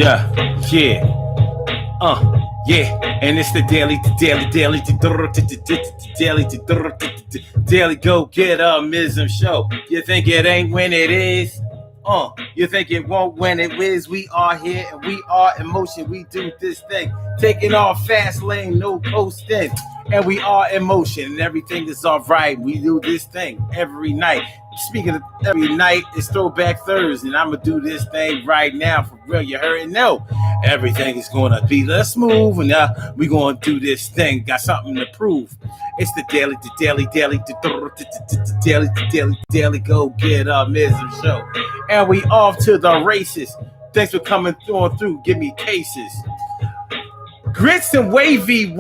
Yeah. Yeah, and it's the daily go-get-mism show. You think it ain't when it is? You think it won't when it is? We are here and we are in motion. We do this thing, taking off fast lane, no coasting, and we are in motion and everything is all right. We do this thing every night. Speaking of every night, it's Throwback Thursday, and I'm gonna do this thing right now for real. You heard it? No, everything is gonna be less smooth, and we gonna do this thing. Got something to prove. It's the daily go get mism show, and we off to the races. Thanks for coming through. Give me cases. Grits and wavy,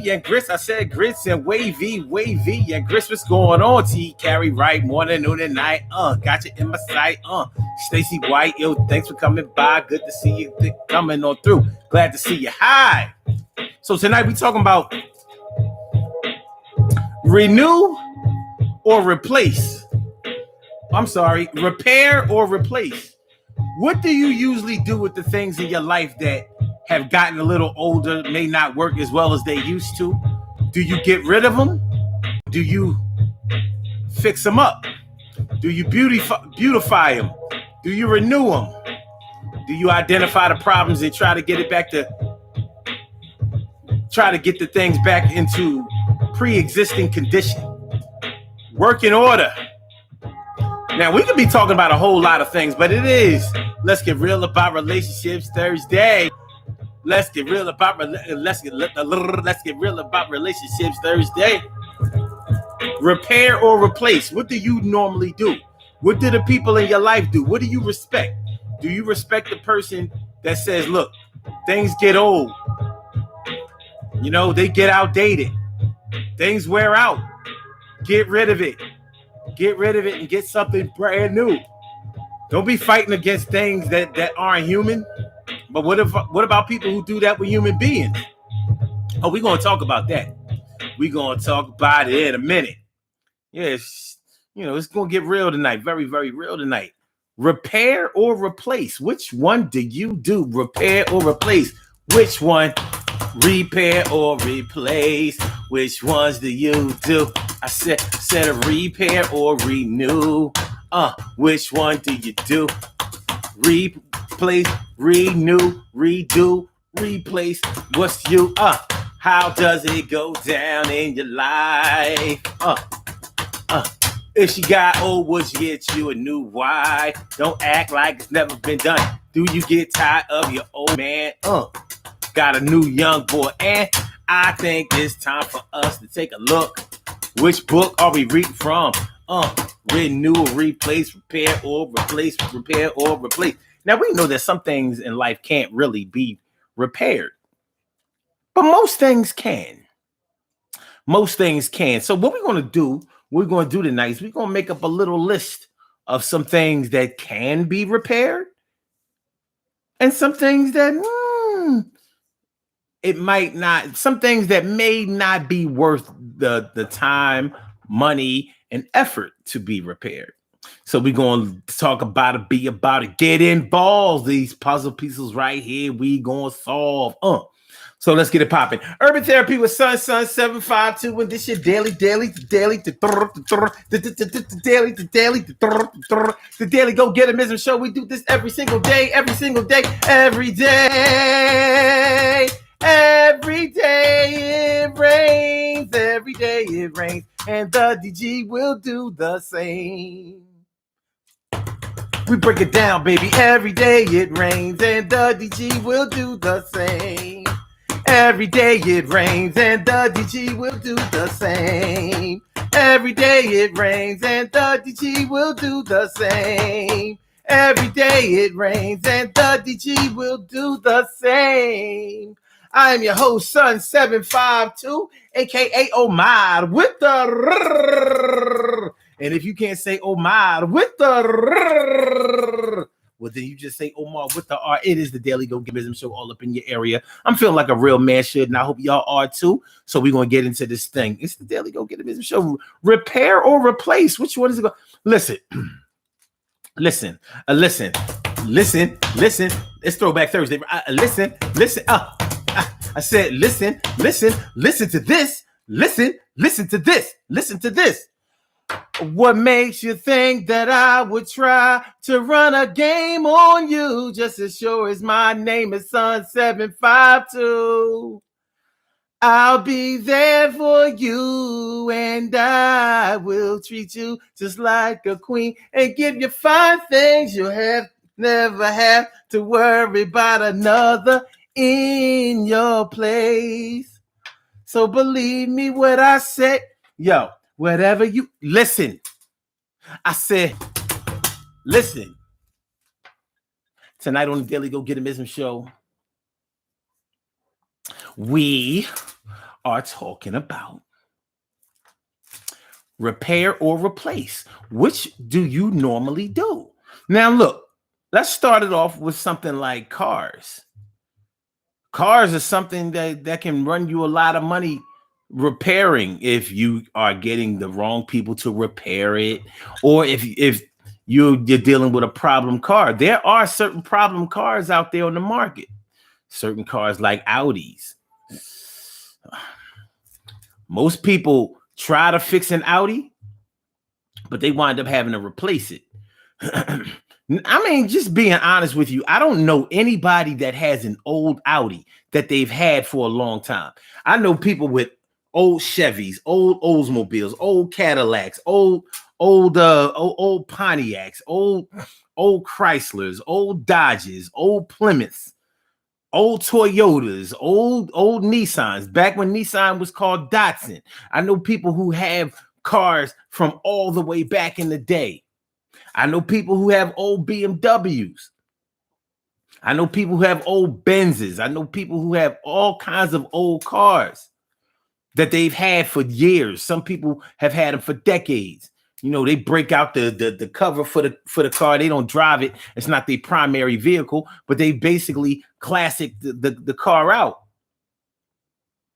and grits. I said grits and wavy, and grits. What's going on? T carry right morning, noon, and night. Got you in my sight. Stacy White, yo, thanks for coming by. Good to see you coming on through. Glad to see you. Hi. So tonight we talking about renew or replace. I'm sorry, repair or replace. What do you usually do with the things in your life that have gotten a little older, may not work as well as they used to? Do you get rid of them? Do you fix them up? Do you beautify them? Do you renew them? Do you identify the problems and try to get the things back into pre-existing condition? Work in order. Now, we could be talking about a whole lot of things, but it is Let's Get Real About Relationships Thursday. Let's get real about relationships Thursday. Repair or replace. What do you normally do? What do the people in your life do? What do you respect? Do you respect the person that says, look, things get old. You know, they get outdated. Things wear out. Get rid of it. Get rid of it and get something brand new. Don't be fighting against things that aren't human. But what about people who do that with human beings? Oh, we're going to talk about that. We're going to talk about it in a minute. Yes, it's going to get real tonight. Very, very real tonight. Repair or replace? Which one do you do? Repair or replace? Which one? Repair or replace? Which ones do you do? I said a repair or renew. Which one do you do? Replace, renew, redo, replace. What's you? How does it go down in your life? If she got old, would you get you a new wife? Don't act like it's never been done. Do you get tired of your old man? Got a new young boy, and I think it's time for us to take a look. Which book are we reading from? Renew or replace, repair or replace, repair or replace. Now, we know that some things in life can't really be repaired, but most things can. Most things can. So what we're going to do tonight is we're going to make up a little list of some things that can be repaired and some things that it might not, some things that may not be worth the time, money, and effort to be repaired. So we're going to talk about it, be about it, get involved. These puzzle pieces right here, we going to solve. So let's get it popping. Urban Therapy with Sun 752, and this your daily go get a show. We do this every single day. Every day it rains. Every day it rains, and the DG will do the same. We break it down, baby. Every day it rains, and the DG will do the same. Every day it rains, and the DG will do the same. Every day it rains, and the DG will do the same. Every day it rains, and the DG will do the same. I am your host, Sun 752, aka Omar with the. And if you can't say Omar with the, well, then you just say Omar with the R. It is the Daily Go Give Show all up in your area. I'm feeling like a real man should, and I hope y'all are too. So we're going to get into this thing. It's the Daily Go Give Show. Repair or replace? Which one is it going? Listen. Listen. It's It's Throwback Thursday. Listen. I said, listen to this. Listen to this. What makes you think that I would try to run a game on you? Just as sure as my name is Sun 752. I'll be there for you, and I will treat you just like a queen and give you fine things you'll never have to worry about another in your place. So believe me what I said. Yo, whatever you listen. I said, listen. Tonight on the Daily Go Get 'Emism show, we are talking about repair or replace. Which do you normally do? Now, look, let's start it off with something like cars. Cars are something that can run you a lot of money repairing if you are getting the wrong people to repair it, or if you're dealing with a problem car. There are certain problem cars out there on the market. Certain cars like Audis. Most people try to fix an Audi, but they wind up having to replace it. I mean, just being honest with you, I don't know anybody that has an old Audi that they've had for a long time. I know people with old Chevys, old Oldsmobiles, old Cadillacs, old Pontiacs, old Chryslers, old Dodges, old Plymouths, old Toyotas, old Nissans, back when Nissan was called Datsun. I know people who have cars from all the way back in the day. I know people who have old BMWs. I know people who have old Benzes. I know people who have all kinds of old cars that they've had for years. Some people have had them for decades. You know, they break out the cover for the car. They don't drive it. It's not their primary vehicle, but they basically classic the car out.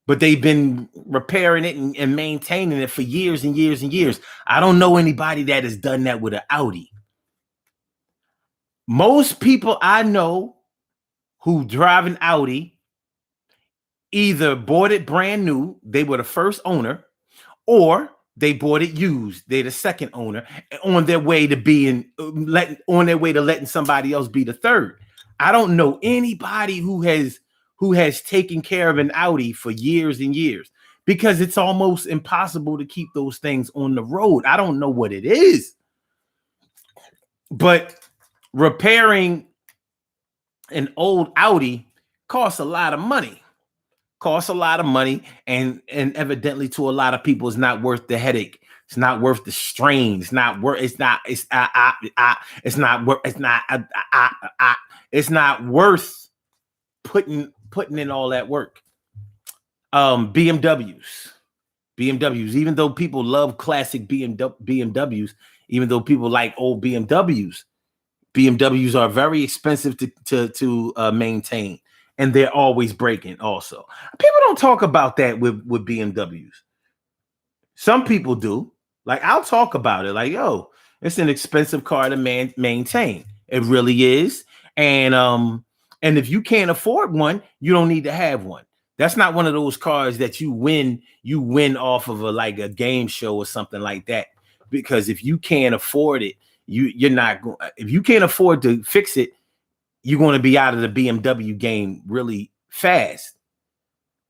But they've been repairing it and maintaining it for years and years and years. I don't know anybody that has done that with an Audi. Most people I know who drive an Audi either bought it brand new, they were the first owner, or they bought it used. They're the second owner on their way to letting somebody else be the third. I don't know anybody who has taken care of an Audi for years and years, because it's almost impossible to keep those things on the road. I don't know what it is, but repairing an old Audi costs a lot of money. And evidently to a lot of people, it's not worth the headache. It's not worth the strain. It's not worth putting in all that work. BMWs, even though people love classic BMWs, even though people like old BMWs are very expensive to maintain. And they're always breaking also. People don't talk about that with BMWs. Some people do. Like, I'll talk about it. Like, yo, it's an expensive car to maintain. It really is. And if you can't afford one, you don't need to have one. That's not one of those cars that you win off of a game show or something like that. Because if you can't afford it, you're not going. If you can't afford to fix it, you're going to be out of the BMW game really fast.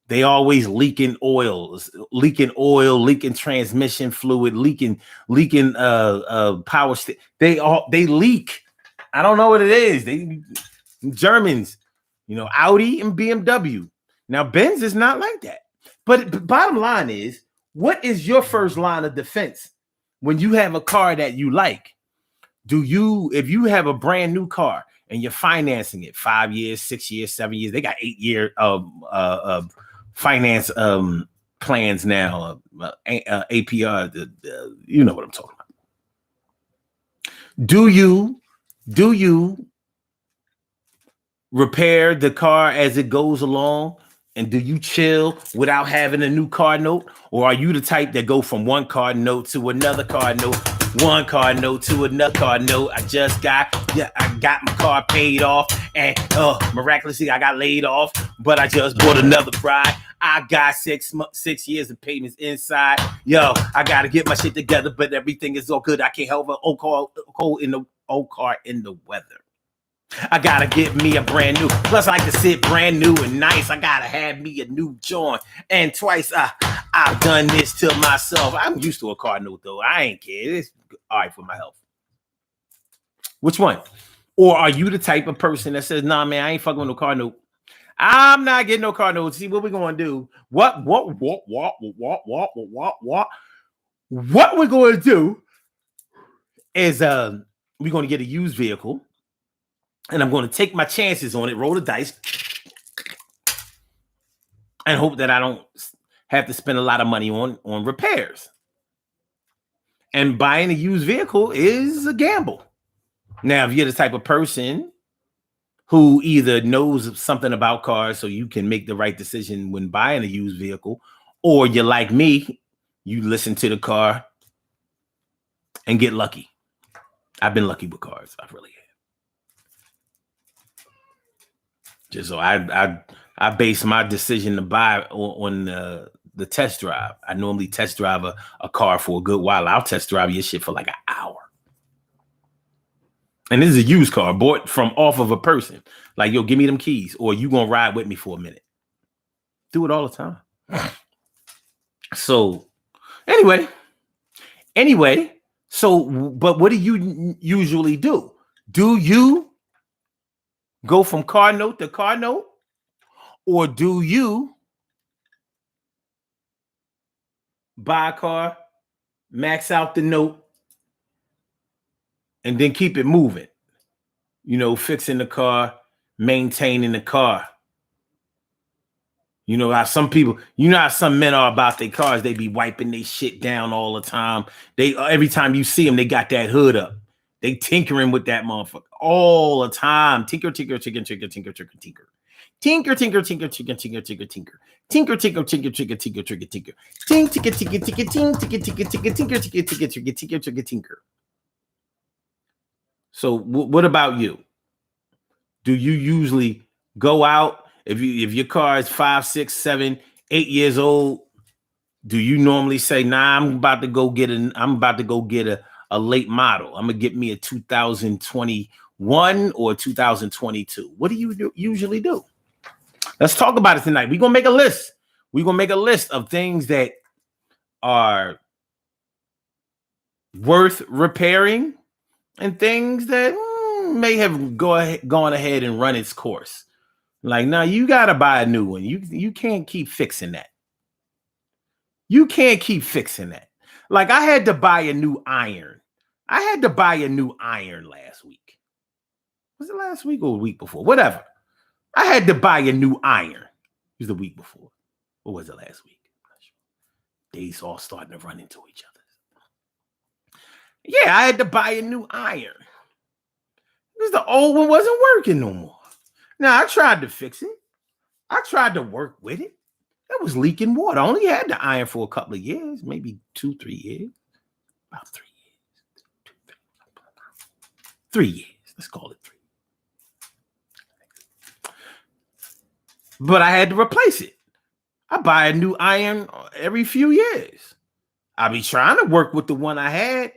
They always leaking oil, leaking transmission fluid, leaking power. They leak. I don't know what it is. They Germans, Audi and BMW. Now Benz is not like that. But bottom line is, what is your first line of defense when you have a car that you like? If you have a brand new car and you're financing it 5 years, 6 years, 7 years, they got 8-year finance plans now, APR, you know what I'm talking about. Do you repair the car as it goes along? And do you chill without having a new car note? Or are you the type that go from one car note to another car note one car note to another car note. I got my car paid off, and miraculously I got laid off, but I just bought another bride. I got 6 years of payments inside. Yo, I gotta get my shit together, but everything is all good. I can't help an old car in the weather. I gotta get me a brand new. Plus, I like to sit brand new and nice. I gotta have me a new joint. And twice I've done this to myself. I'm used to a car note though. I ain't care. It's all right for my health. Which one? Or are you the type of person that says, nah, man, I ain't fucking with no car note. I'm not getting no car note. See what we're gonna do. What we're gonna do is we're gonna get a used vehicle. And I'm going to take my chances on it, roll the dice, and hope that I don't have to spend a lot of money on repairs. And buying a used vehicle is a gamble. Now, if you're the type of person who either knows something about cars so you can make the right decision when buying a used vehicle, or you're like me, you listen to the car and get lucky. I've been lucky with cars. I really have. Just so I base my decision to buy on the test drive. I normally test drive a car for a good while. I'll test drive your shit for like an hour. And this is a used car bought from off of a person. Like, yo, give me them keys, or you gonna ride with me for a minute. Do it all the time. So anyway, so but what do you usually do? Do you go from car note to car note, or do you buy a car, max out the note, and then keep it moving? You know, fixing the car, maintaining the car. You know how some men are about their cars. They be wiping their shit down all the time. Every time you see them, they got that hood up. They tinkering with that motherfucker all the time. Tinker, tinker, tinker, tinker, tinker, tinker, tinker. Tinker, tinker, tinker, tinker, tinker, tinker, tinker. Tinker, tinker, tinker, tinker, tinker, tinker, tinker. Tink, tinker, tinker, tinker, tink, tinker, tinker, tinker, tinker, tinker, tinker, tinker, tinker, tinker, tinker. So what about you? Do you usually go out if your car is 5, 6, 7, 8 years old? Do you normally say, nah, I'm about to go get a late model. I'm gonna get me a 2021 or 2022. What do you usually do? Let's talk about it tonight. We're gonna make a list. We're gonna make a list of things that are worth repairing and things that may have gone ahead and run its course. Like, now you gotta buy a new one. You can't keep fixing that. You can't keep fixing that. Like, I had to buy a new iron. I had to buy a new iron last week. Was it last week or the week before? Whatever. I had to buy a new iron. It was the week before. Or was it last week? I'm not sure. Days all starting to run into each other. Yeah, I had to buy a new iron. Because the old one wasn't working no more. Now, I tried to fix it. I tried to work with it. It was leaking water. I only had the iron for a couple of years, maybe 2, 3 years. About 3 years. 3 years. Let's call it 3. But I had to replace it. I buy a new iron every few years. I be trying to work with the one I had,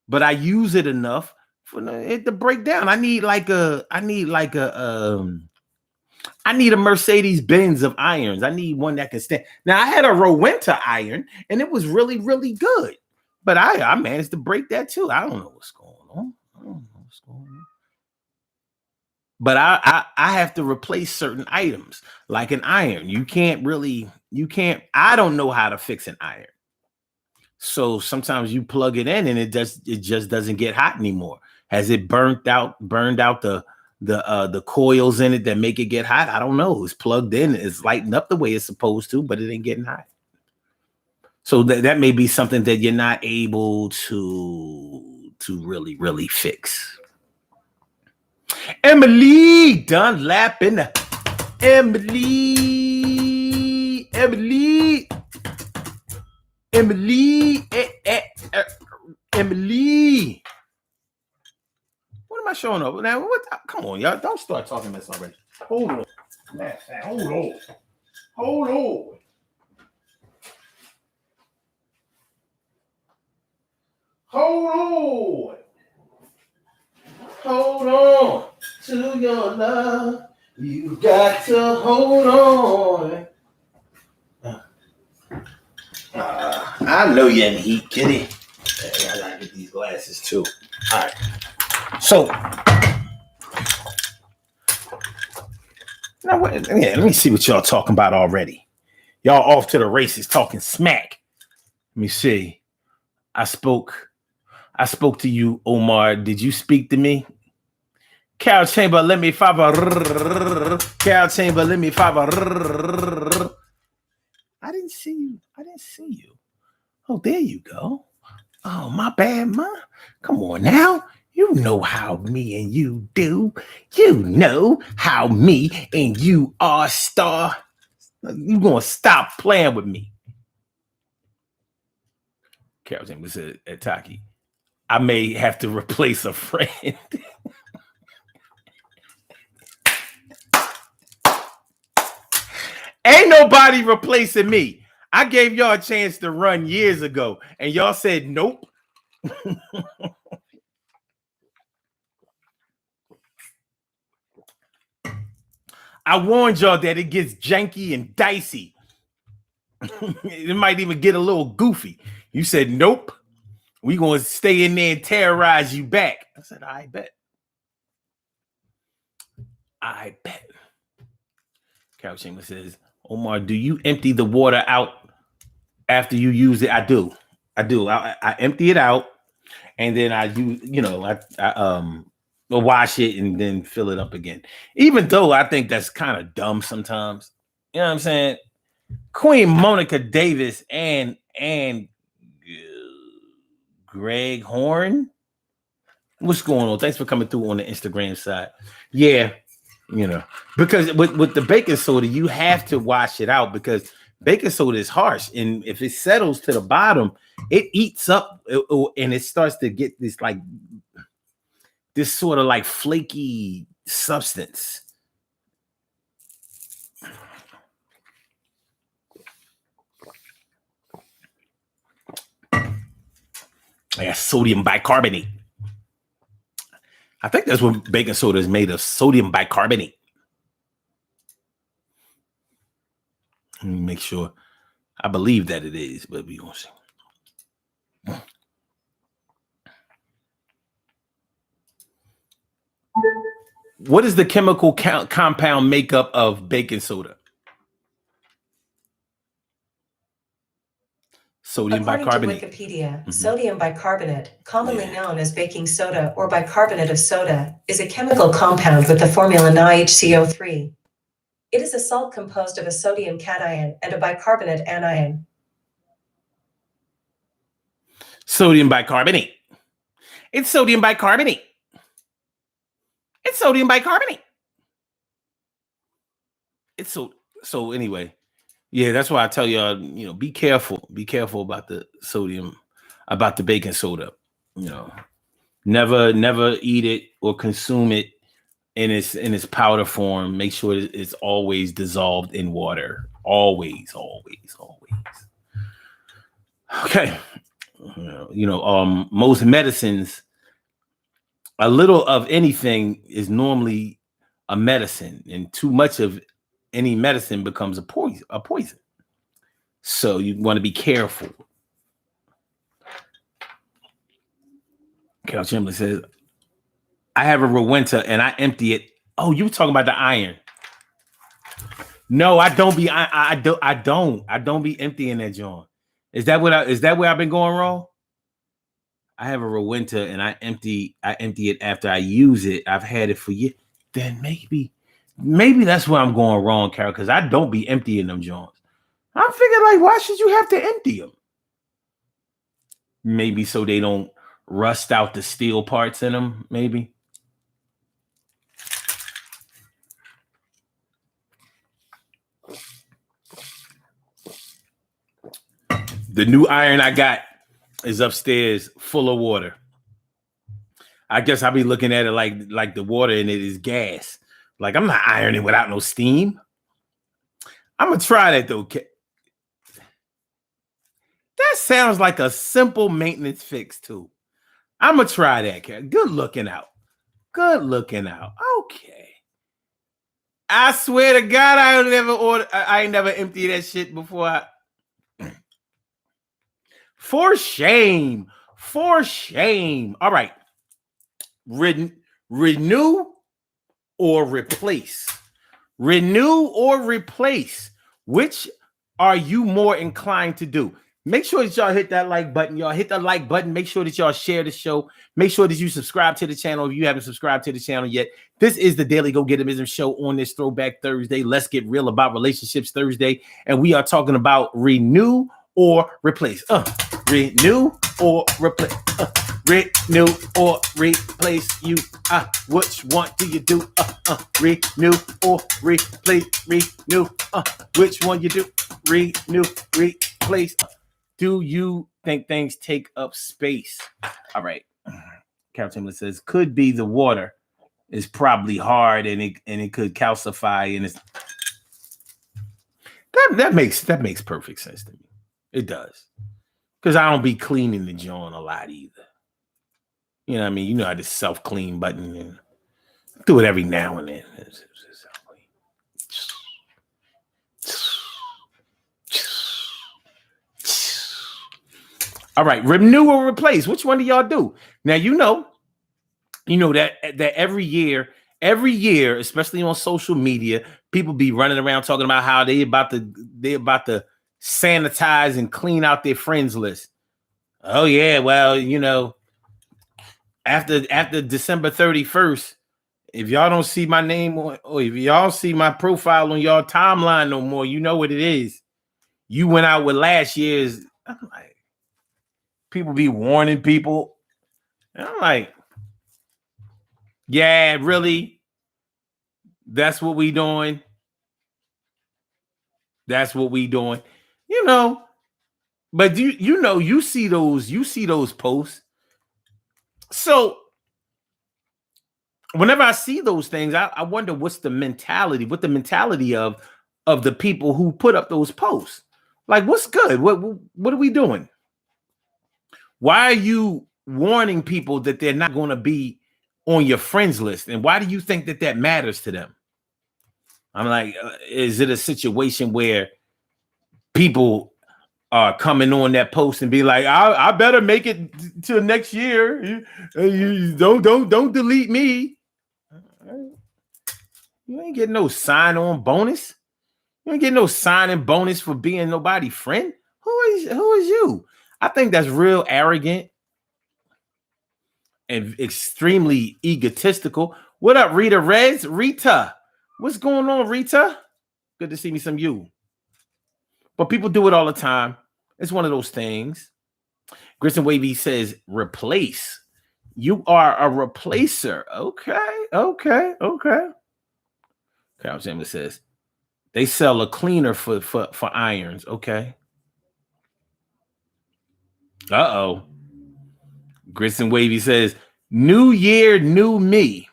but I use it enough for it to break down. I need a Mercedes-Benz of irons. I need one that can stand. Now, I had a Rowenta iron, and it was really, really good. But I managed to break that too. I don't know what's going on. But I have to replace certain items, like an iron. I don't know how to fix an iron. So sometimes you plug it in and it just doesn't get hot anymore. Has it burned out the coils in it that make it get hot? I don't know. It's plugged in, it's lighting up the way it's supposed to, but it ain't getting hot. So that may be something that you're not able to really, really fix. Emily Dunlap in the Emily Emily. What am I showing up now? What? Come on, y'all. Don't start talking this already. Hold on. Hold on. Hold on. Hold on. Hold on to your love. You got to hold on. I know you're in the heat, kitty. I gotta get these glasses too. All right. So, now let me see what y'all talking about already. Y'all off to the races talking smack. Let me see. I spoke to you, Omar. Did you speak to me? Cal Chamber, let me five. Cal Chamber, let me five. I didn't see you. Oh, there you go. Oh, my bad, ma. Come on now. You know how me and you do. You know how me and you are, star. You gonna stop playing with me. Carol Chambers said at Taki, I may have to replace a friend. Ain't nobody replacing me. I gave y'all a chance to run years ago, and y'all said nope. I warned y'all that it gets janky and dicey. It might even get a little goofy. You said nope. We gonna stay in there and terrorize you back. I said, I bet. Carol Chambers says, Omar, do you empty the water out after you use it? I do. I empty it out, and then I use, I wash it and then fill it up again. Even though I think that's kind of dumb sometimes. You know what I'm saying? Queen Monica Davis and Greg Horn. What's going on? Thanks for coming through on the Instagram side. Yeah, because with the baking soda, you have to wash it out because baking soda is harsh, and if it settles to the bottom, it eats up and it starts to get this sort of like flaky substance. Like sodium bicarbonate. I think that's what baking soda is made of, sodium bicarbonate. Let me make sure. I believe that it is, but we gonna see. What is the chemical compound makeup of baking soda? Sodium bicarbonate. To Wikipedia, sodium bicarbonate, commonly known as baking soda or bicarbonate of soda, is a chemical compound with the formula NiHCO3. It is a salt composed of a sodium cation and a bicarbonate anion. Sodium bicarbonate. It's sodium bicarbonate. It's sodium bicarbonate. It's so anyway. Yeah, that's why I tell y'all, be careful. Be careful about the sodium, about the baking soda. Never eat it or consume it in its powder form. Make sure it's always dissolved in water. Always. Okay. Most medicines, a little of anything is normally a medicine, and too much of any medicine becomes a poison. So you want to be careful. Carol Chimley says, I have a Rowenta and I empty it. Oh, you were talking about the iron. No, I don't be. I don't be emptying that joint. Is that where I've been going wrong? I have a Rowenta and I empty it after I use it. I've had it for years. Then maybe that's where I'm going wrong, Carol, because I don't be emptying them joints. I figured, why should you have to empty them? Maybe so they don't rust out the steel parts in them, maybe. The new iron I got is upstairs full of water. I guess I'll be looking at it like the water in it is gas. Like I'm not ironing without no steam. I'm gonna try that though. That sounds like a simple maintenance fix too. I'm gonna try that. Good looking out. Good looking out. Okay. I swear to God, I ain't never emptied that shit before. For shame. For shame. All right. Renew or replace. Renew or replace. Which are you more inclined to do? Make sure that y'all hit that like button. Y'all hit the like button. Make sure that y'all share the show. Make sure that you subscribe to the channel if you haven't subscribed to the channel yet. This is the Daily Go Getimism show on this Throwback Thursday. Let's get real about relationships Thursday. And we are talking about renew or replace. Renew or replace. Renew or replace. You which one do you do? Renew or replace. Renew. Which one you do? Renew, replace. Do you think things take up space? All right. Carol Chamberlain says could be the water is probably hard and it could calcify and it's that makes perfect sense to me. It does. Because I don't be cleaning the joint a lot either. You know what I mean? You know how this self-clean button and do it every now and then. All right, renew or replace. Which one do y'all do? Now you know that every year, especially on social media, people be running around talking about how they about to sanitize and clean out their friends list. Oh yeah, well, after December 31st, if y'all don't see my name or if y'all see my profile on y'all timeline no more, you know what it is. You went out with last year's. I'm like, people be warning people. And I'm like, yeah, really? That's what we doing? That's what we doing. But you see those posts. So whenever I see those things, I wonder what the mentality of the people who put up those posts. Like, what's good? What are we doing? Why are you warning people that they're not going to be on your friends list? And why do you think that matters to them? I'm like, is it a situation where people are coming on that post and be like, I better make it till next year. You don't delete me. You ain't getting no sign-on bonus. You ain't getting no signing bonus for being nobody's friend. Who is you? I think that's real arrogant and extremely egotistical. What up, Rita Rez? Rita, what's going on, Rita? Good to see me some you. But people do it all the time. It's one of those things. Grits and Wavy says, replace. You are a replacer. Okay. Carol Chamberlain says, they sell a cleaner for irons. Okay. Uh-oh. Grits and Wavy says, new year, new me.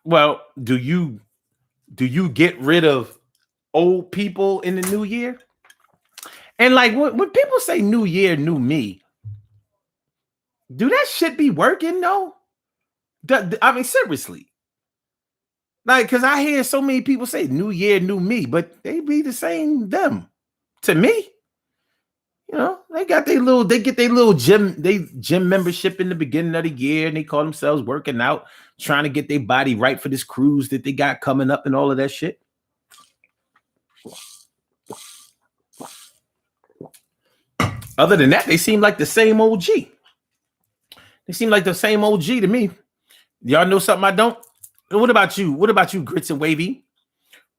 Well, do you get rid of old people in the new year? And like when people say new year, new me, do that shit be working though? I mean, seriously. Like, because I hear so many people say new year, new me, but they be the same them. To me, they get their little gym membership in the beginning of the year, and they call themselves working out, trying to get their body right for this cruise that they got coming up and all of that shit. Other than that, they seem like the same OG. They seem like the same OG to me. Y'all know something I don't? What about you? What about you, Grits and Wavy?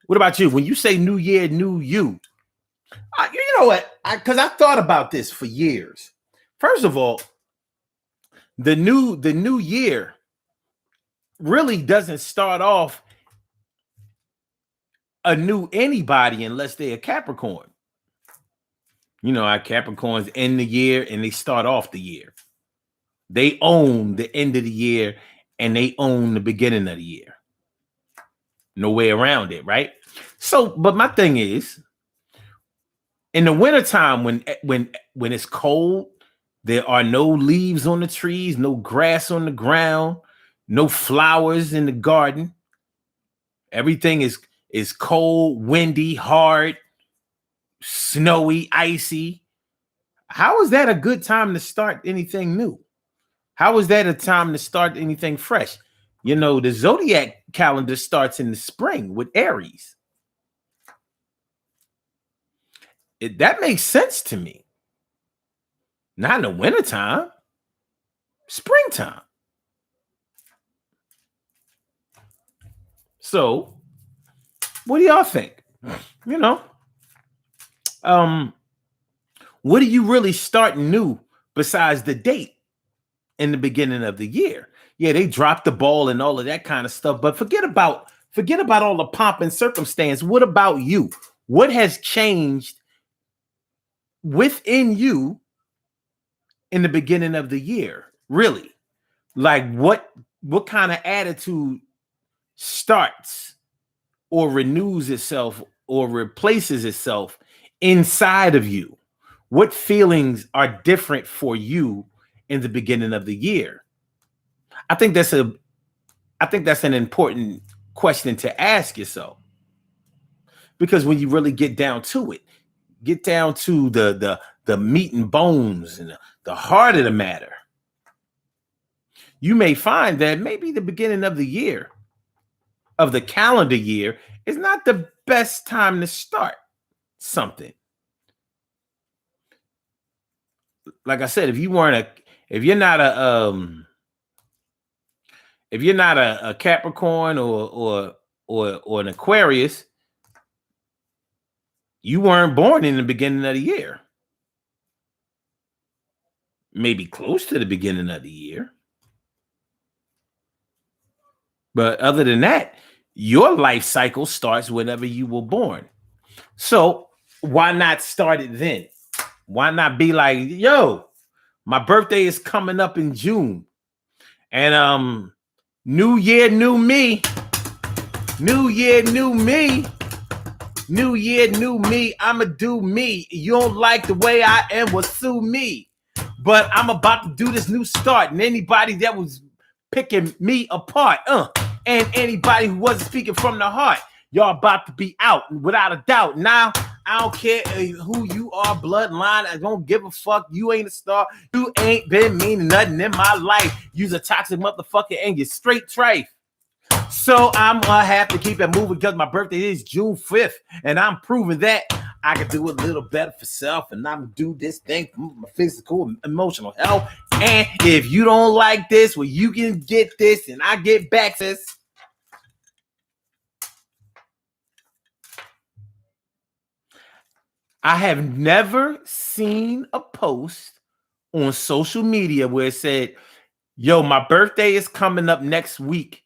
What about you? When you say new year, new you, you know what? Because I thought about this for years. First of all, the new year really doesn't start off a new anybody unless they're a Capricorn. You know, our Capricorns end the year and they start off the year. They own the end of the year and they own the beginning of the year. No way around it, right? So, but my thing is, in the wintertime, when it's cold, there are no leaves on the trees, no grass on the ground, no flowers in the garden. Everything is cold, windy, hard, snowy, icy. How is that a good time to start anything new? How is that a time to start anything fresh? You know, the zodiac calendar starts in the spring with Aries. That makes sense to me. Not in the wintertime, springtime. So, what do y'all think? You know, what do you really start new besides the date in the beginning of the year? Yeah, they dropped the ball and all of that kind of stuff, but forget about all the pomp and circumstance. What about you? What has changed within you in the beginning of the year? Really? Like what kind of attitude starts or renews itself or replaces itself inside of you? What feelings are different for you in the beginning of the year? I think that's an important question to ask yourself, because when you really get down to it, get down to the meat and bones and the heart of the matter, you may find that maybe the beginning of the year, of the calendar year, is not the best time to start something. Like I said, if you're not a Capricorn or an Aquarius, you weren't born in the beginning of the year. Maybe close to the beginning of the year. But other than that, your life cycle starts whenever you were born. So why not start it then? Why not be like, yo, my birthday is coming up in June. And new year, new me. New year, new me. New year, new me. I'ma do me. You don't like the way I am, well, sue me. But I'm about to do this new start. And anybody that was picking me apart, and anybody who wasn't speaking from the heart, y'all about to be out without a doubt. Now, I don't care who you are, bloodline. I don't give a fuck. You ain't a star. You ain't been meaning nothing in my life. You's a toxic motherfucker and you're straight trife. So I'm gonna have to keep it moving because my birthday is June 5th. And I'm proving that I can do a little better for self. And I'm gonna do this thing for my physical and emotional health. And if you don't like this, well, you can get this and I get back this. I have never seen a post on social media where it said, yo, my birthday is coming up next week.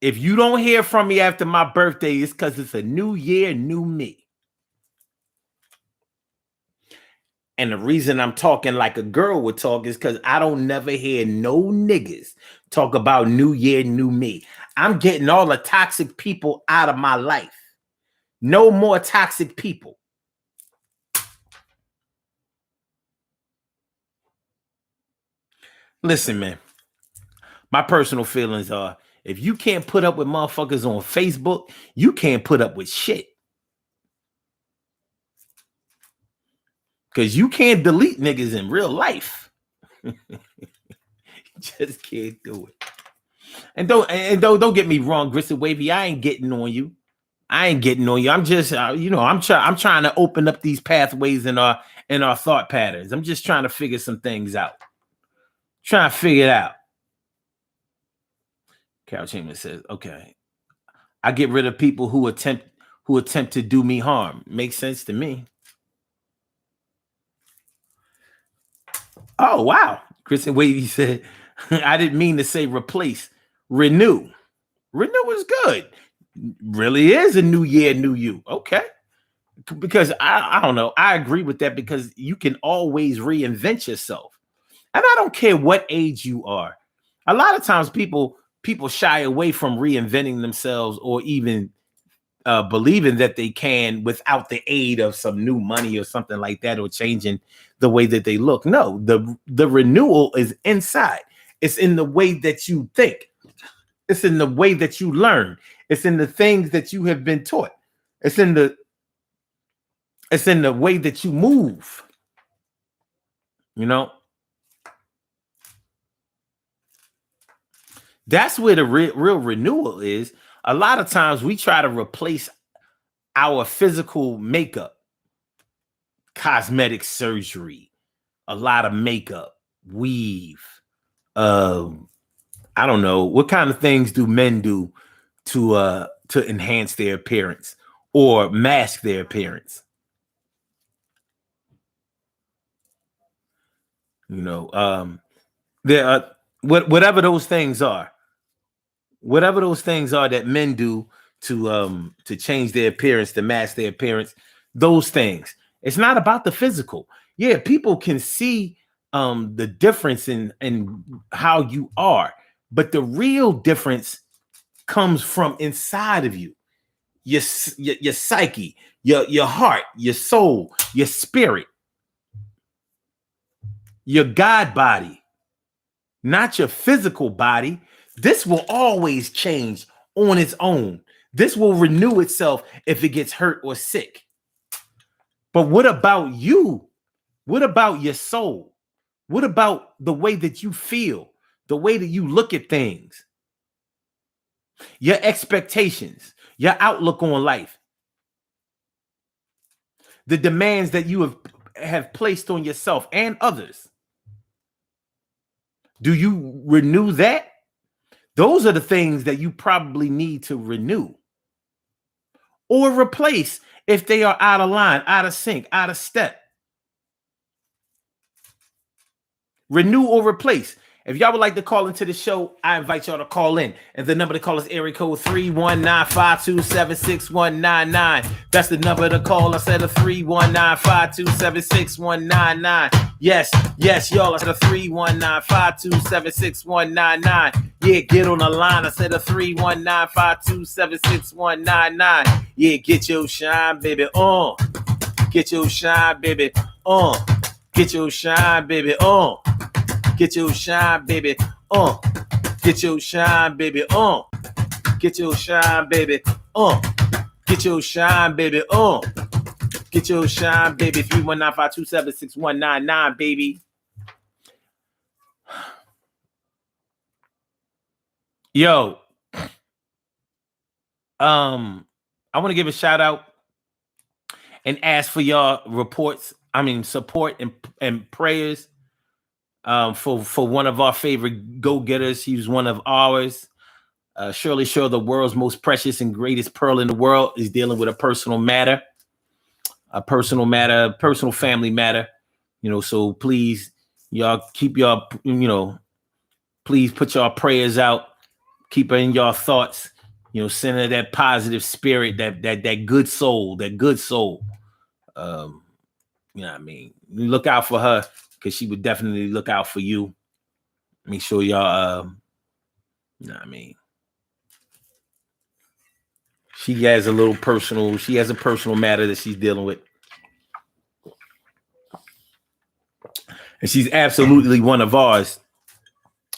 If you don't hear from me after my birthday, it's because it's a new year, new me. And the reason I'm talking like a girl would talk is because I don't never hear no niggas talk about new year, new me. I'm getting all the toxic people out of my life. No more toxic people. Listen, man, my personal feelings are, if you can't put up with motherfuckers on Facebook, you can't put up with shit. Because you can't delete niggas in real life. Just can't do it. And don't get me wrong, Gristle Wavy, I ain't getting on you. I'm just, I'm trying to open up these pathways in our thought patterns. I'm just trying to figure some things out. Trying to figure it out. Carol Chamberlain says, okay, I get rid of people who attempt to do me harm. Makes sense to me. Oh, wow. Kristen Wavy said, I didn't mean to say replace. Renew. Renew is good. Really is a new year, new you. Okay. because I don't know. I agree with that because you can always reinvent yourself. And I don't care what age you are. A lot of times people shy away from reinventing themselves or even believing that they can without the aid of some new money or something like that, or changing the way that they look. No, the renewal is inside. It's in the way that you think. It's in the way that you learn. It's in the things that you have been taught. It's in the way that you move. You know, that's where the real renewal is. A lot of times we try to replace our physical makeup, cosmetic surgery, a lot of makeup, weave. I don't know what kind of things do men do to enhance their appearance or mask their appearance. You know, there are whatever those things are, that men do to change their appearance, to mask their appearance. Those things. It's not about the physical. Yeah, people can see the difference in how you are, but the real difference comes from inside of you, your psyche, your heart, your soul, your spirit, your God body, not your physical body. This will always change on its own. This will renew itself if it gets hurt or sick. But what about you? What about your soul? What about the way that you feel, the way that you look at things, your expectations, your outlook on life, the demands that you have placed on yourself and others? Do you renew that? Those are the things that you probably need to renew or replace if they are out of line, out of sync, out of step. Renew or replace. If y'all would like to call into the show, I invite y'all to call in. And the number to call is area code 319-527-6199. That's the number to call. I said a 319-527-6199. Yes, y'all. I said a 319-527-6199. Yeah, get on the line. I said a 319-527-6199. Yeah, get your shine, baby, on. Get your shine, baby, on. Get your shine, baby, on. Get your shine, baby, on. Get your shine, baby, on. Get your shine, baby, on. Get your shine, baby, on. Get your shine, baby. 319-527-6199, baby. Yo, I want to give a shout out and ask for y'all support and prayers for one of our favorite go-getters. He was one of ours. Surely the world's most precious and greatest pearl in the world is dealing with a personal family matter. You know, so please, y'all keep y'all, please put y'all prayers out. Keep it in y'all thoughts. You know, send her that positive spirit, that good soul, You know what I mean? Look out for her because she would definitely look out for you. Make sure y'all, you know what I mean? She has a personal matter that she's dealing with. And she's absolutely one of ours.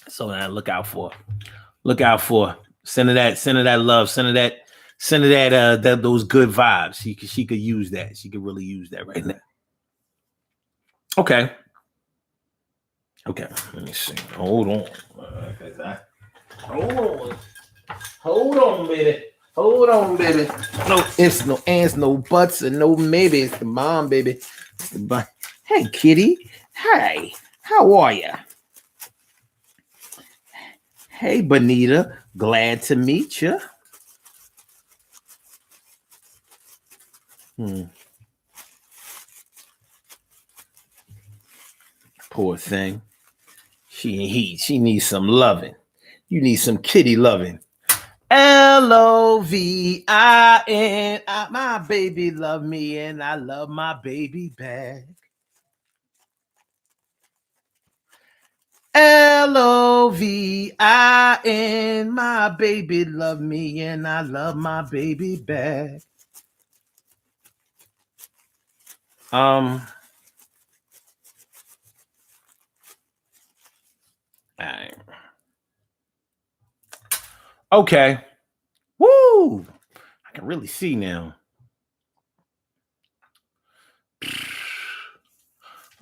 So now look out for her. Send her that love. Send her that those good vibes. She could use that. She could really use that right now. Okay. Let me see. Hold on. Hold on, baby. No ifs, no ands, no buts, and no maybe. It's the mom, baby. Hey, kitty. Hi. How are you? Hey, Bonita. Glad to meet you. Poor thing. She needs some loving. You need some kitty loving. Lovin. My baby love me and I love my baby back. Lovin. My baby love me and I love my baby back. All right. Okay. Woo! I can really see now.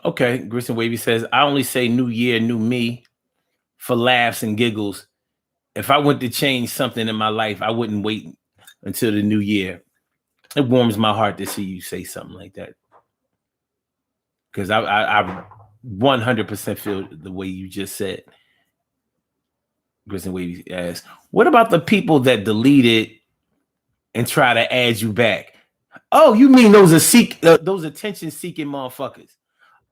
Okay, Grist and Wavy says, I only say new year, new me for laughs and giggles. If I went to change something in my life, I wouldn't wait until the new year. It warms my heart to see you say something like that. Because I 100% feel the way you just said. Grist and Wavy asks, what about the people that delete it and try to add you back? Oh, you mean those attention-seeking motherfuckers?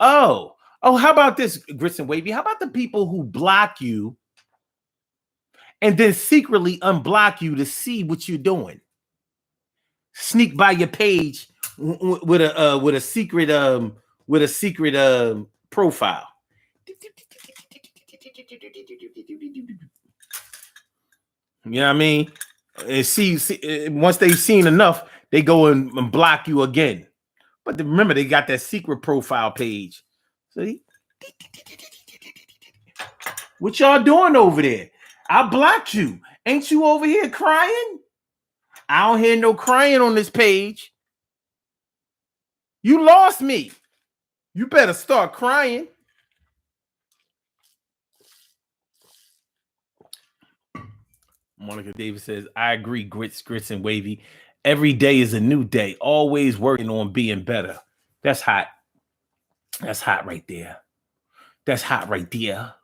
Oh, how about this, Grits and Wavy? How about the people who block you and then secretly unblock you to see what you're doing? Sneak by your page with a secret profile. You know what I mean? And see once they've seen enough, they go and block you again. But remember, they got that secret profile page. See? What y'all doing over there? I blocked you. Ain't you over here crying? I don't hear no crying on this page. You lost me. You better start crying. Monica Davis says, I agree, grits, and Wavy. Every day is a new day. Always working on being better. That's hot. That's hot right there. That's hot right there.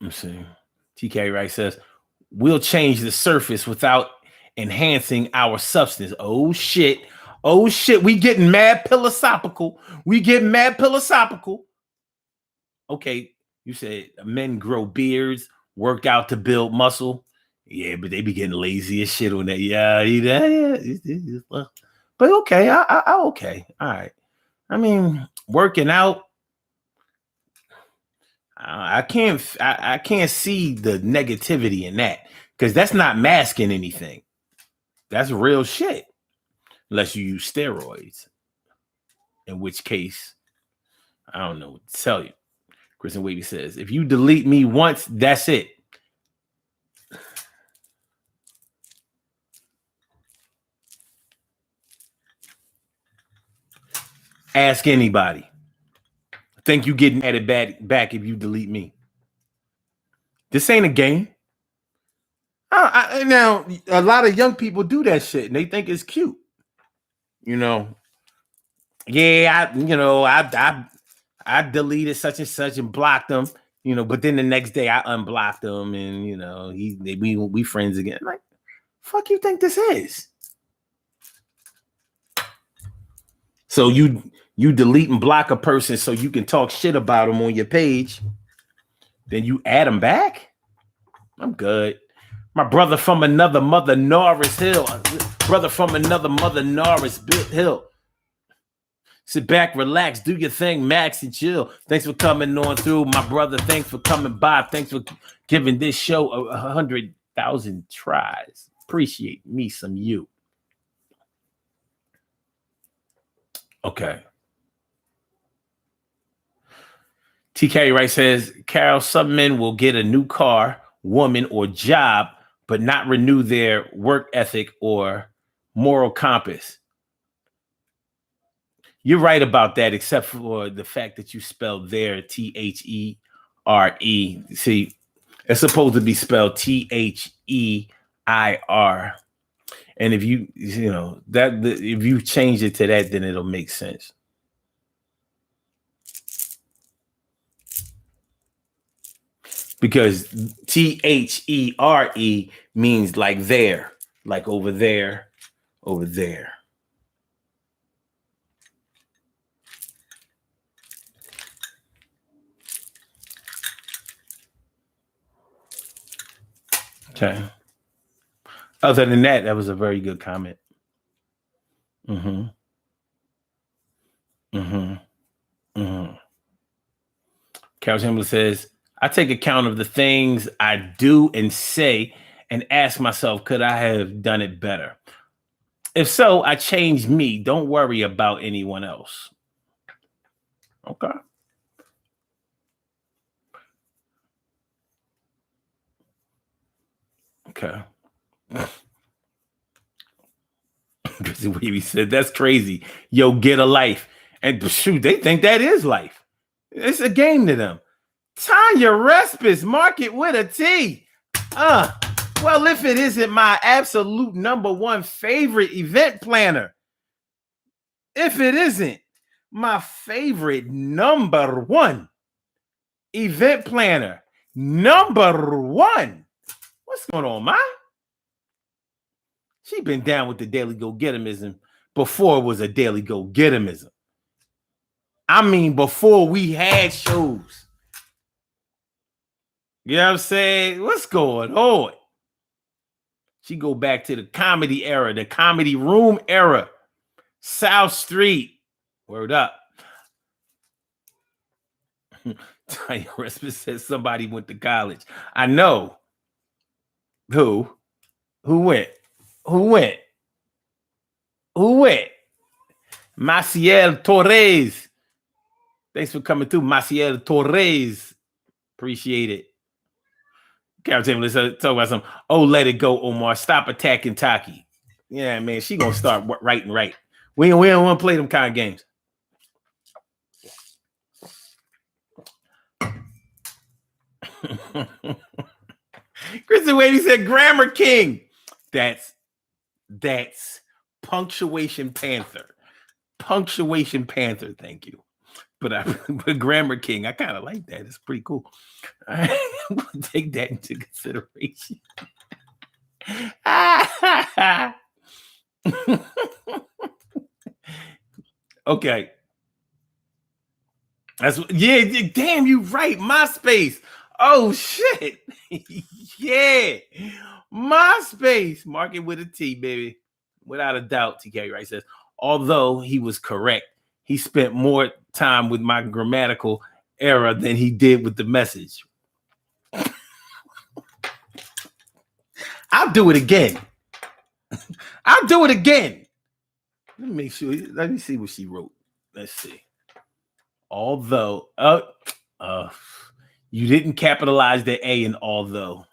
Let's see. TK Wright says, we'll change the surface without enhancing our substance. Oh, shit. Oh, shit. We getting mad philosophical. Okay, you said men grow beards, work out to build muscle. Yeah, but they be getting lazy as shit on that. Yeah. But okay, I okay. All right. I mean, working out, I can't see the negativity in that because that's not masking anything. That's real shit, unless you use steroids. In which case, I don't know what to tell you. Kristen Wavy says, if you delete me once, that's it. Ask anybody. Think you getting at it back if you delete me. This ain't a game. Now, a lot of young people do that shit and they think it's cute. You know, yeah, I deleted such and such and blocked them, you know, but then the next day I unblocked them and, you know, we friends again. Like, fuck you think this is? So you delete and block a person so you can talk shit about them on your page. Then you add them back? I'm good. My brother from another mother, Norris Hill. Brother from another mother, Norris Hill. Sit back, relax, do your thing, Max, and chill. Thanks for coming on through, my brother. Thanks for coming by. Thanks for giving this show 100,000 tries. Appreciate me some you. Okay. TK Wright says, Carol, some men will get a new car, woman, or job, but not renew their work ethic or moral compass. You're right about that, except for the fact that you spelled there THERE. See, it's supposed to be spelled THEIR. And if if you change it to that, then it'll make sense. Because THERE means like there, like over there, over there. Okay. Other than that, that was a very good comment. Mm-hmm. Mm-hmm. Mm-hmm. Carol Chamberlain says, I take account of the things I do and say and ask myself, could I have done it better? If so, I change me. Don't worry about anyone else. Okay. Okay. He said, that's crazy. Yo, get a life. And shoot, they think that is life. It's a game to them. Tanya Respis, mark it with a T. Well, if it isn't my absolute number one favorite event planner, if it isn't my favorite number one event planner, number one, what's going on, ma? She been down with the daily go-getimism before it was a daily go-getimism. I mean, before we had shows. You know what I'm saying? What's going on? She go back to the comedy era, the comedy room era. South Street. Word up. Tanya Respis says somebody went to college. I know. Who? Who went? Who went? Who went? Maciel Torres. Thanks for coming through, Maciel Torres. Appreciate it. Carol, let's talk about some. Oh, let it go, Omar. Stop attacking Taki. Yeah, man, she gonna start writing right. We don't want to play them kind of games. Kristen Wade said Grammar King. That's Punctuation Panther. Punctuation Panther, thank you. But Grammar King, I kind of like that. It's pretty cool. I'm gonna take that into consideration. Okay. That's yeah, damn, you right. MySpace. Oh shit. Yeah. MySpace. Mark it with a T, baby. Without a doubt, TK Wright says, although he was correct, he spent more time with my grammatical error than he did with the message. I'll do it again. I'll do it again. Let me make sure. Let me see what she wrote. Let's see. Although, you didn't capitalize the A in although.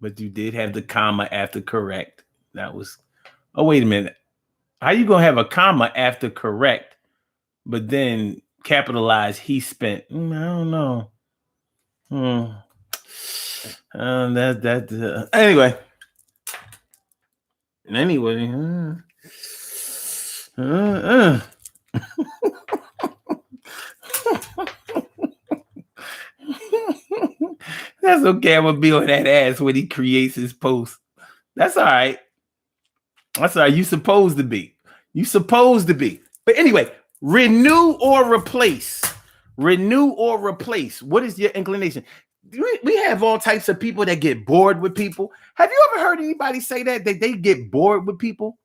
But you did have the comma after correct. That was, oh, wait a minute. How you going to have a comma after correct, but then capitalize he spent? I don't know. Anyway. That's okay. I'm gonna be on that ass when he creates his post. That's all right. That's all right. You supposed to be. You supposed to be. But anyway, renew or replace. Renew or replace. What is your inclination? We have all types of people that get bored with people. Have you ever heard anybody say that they get bored with people?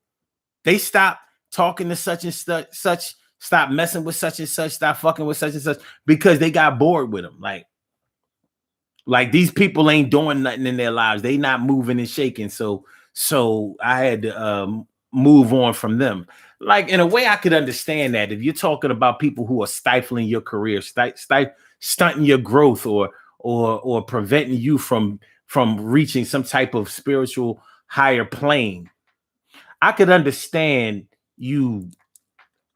They stop talking to such and such, stop messing with such and such, stop fucking with such and such because they got bored with them. Like these people ain't doing nothing in their lives. They not moving and shaking. So I had to move on from them. Like in a way, I could understand that if you're talking about people who are stifling your career, stunting your growth, or preventing you from reaching some type of spiritual higher plane. I could understand you.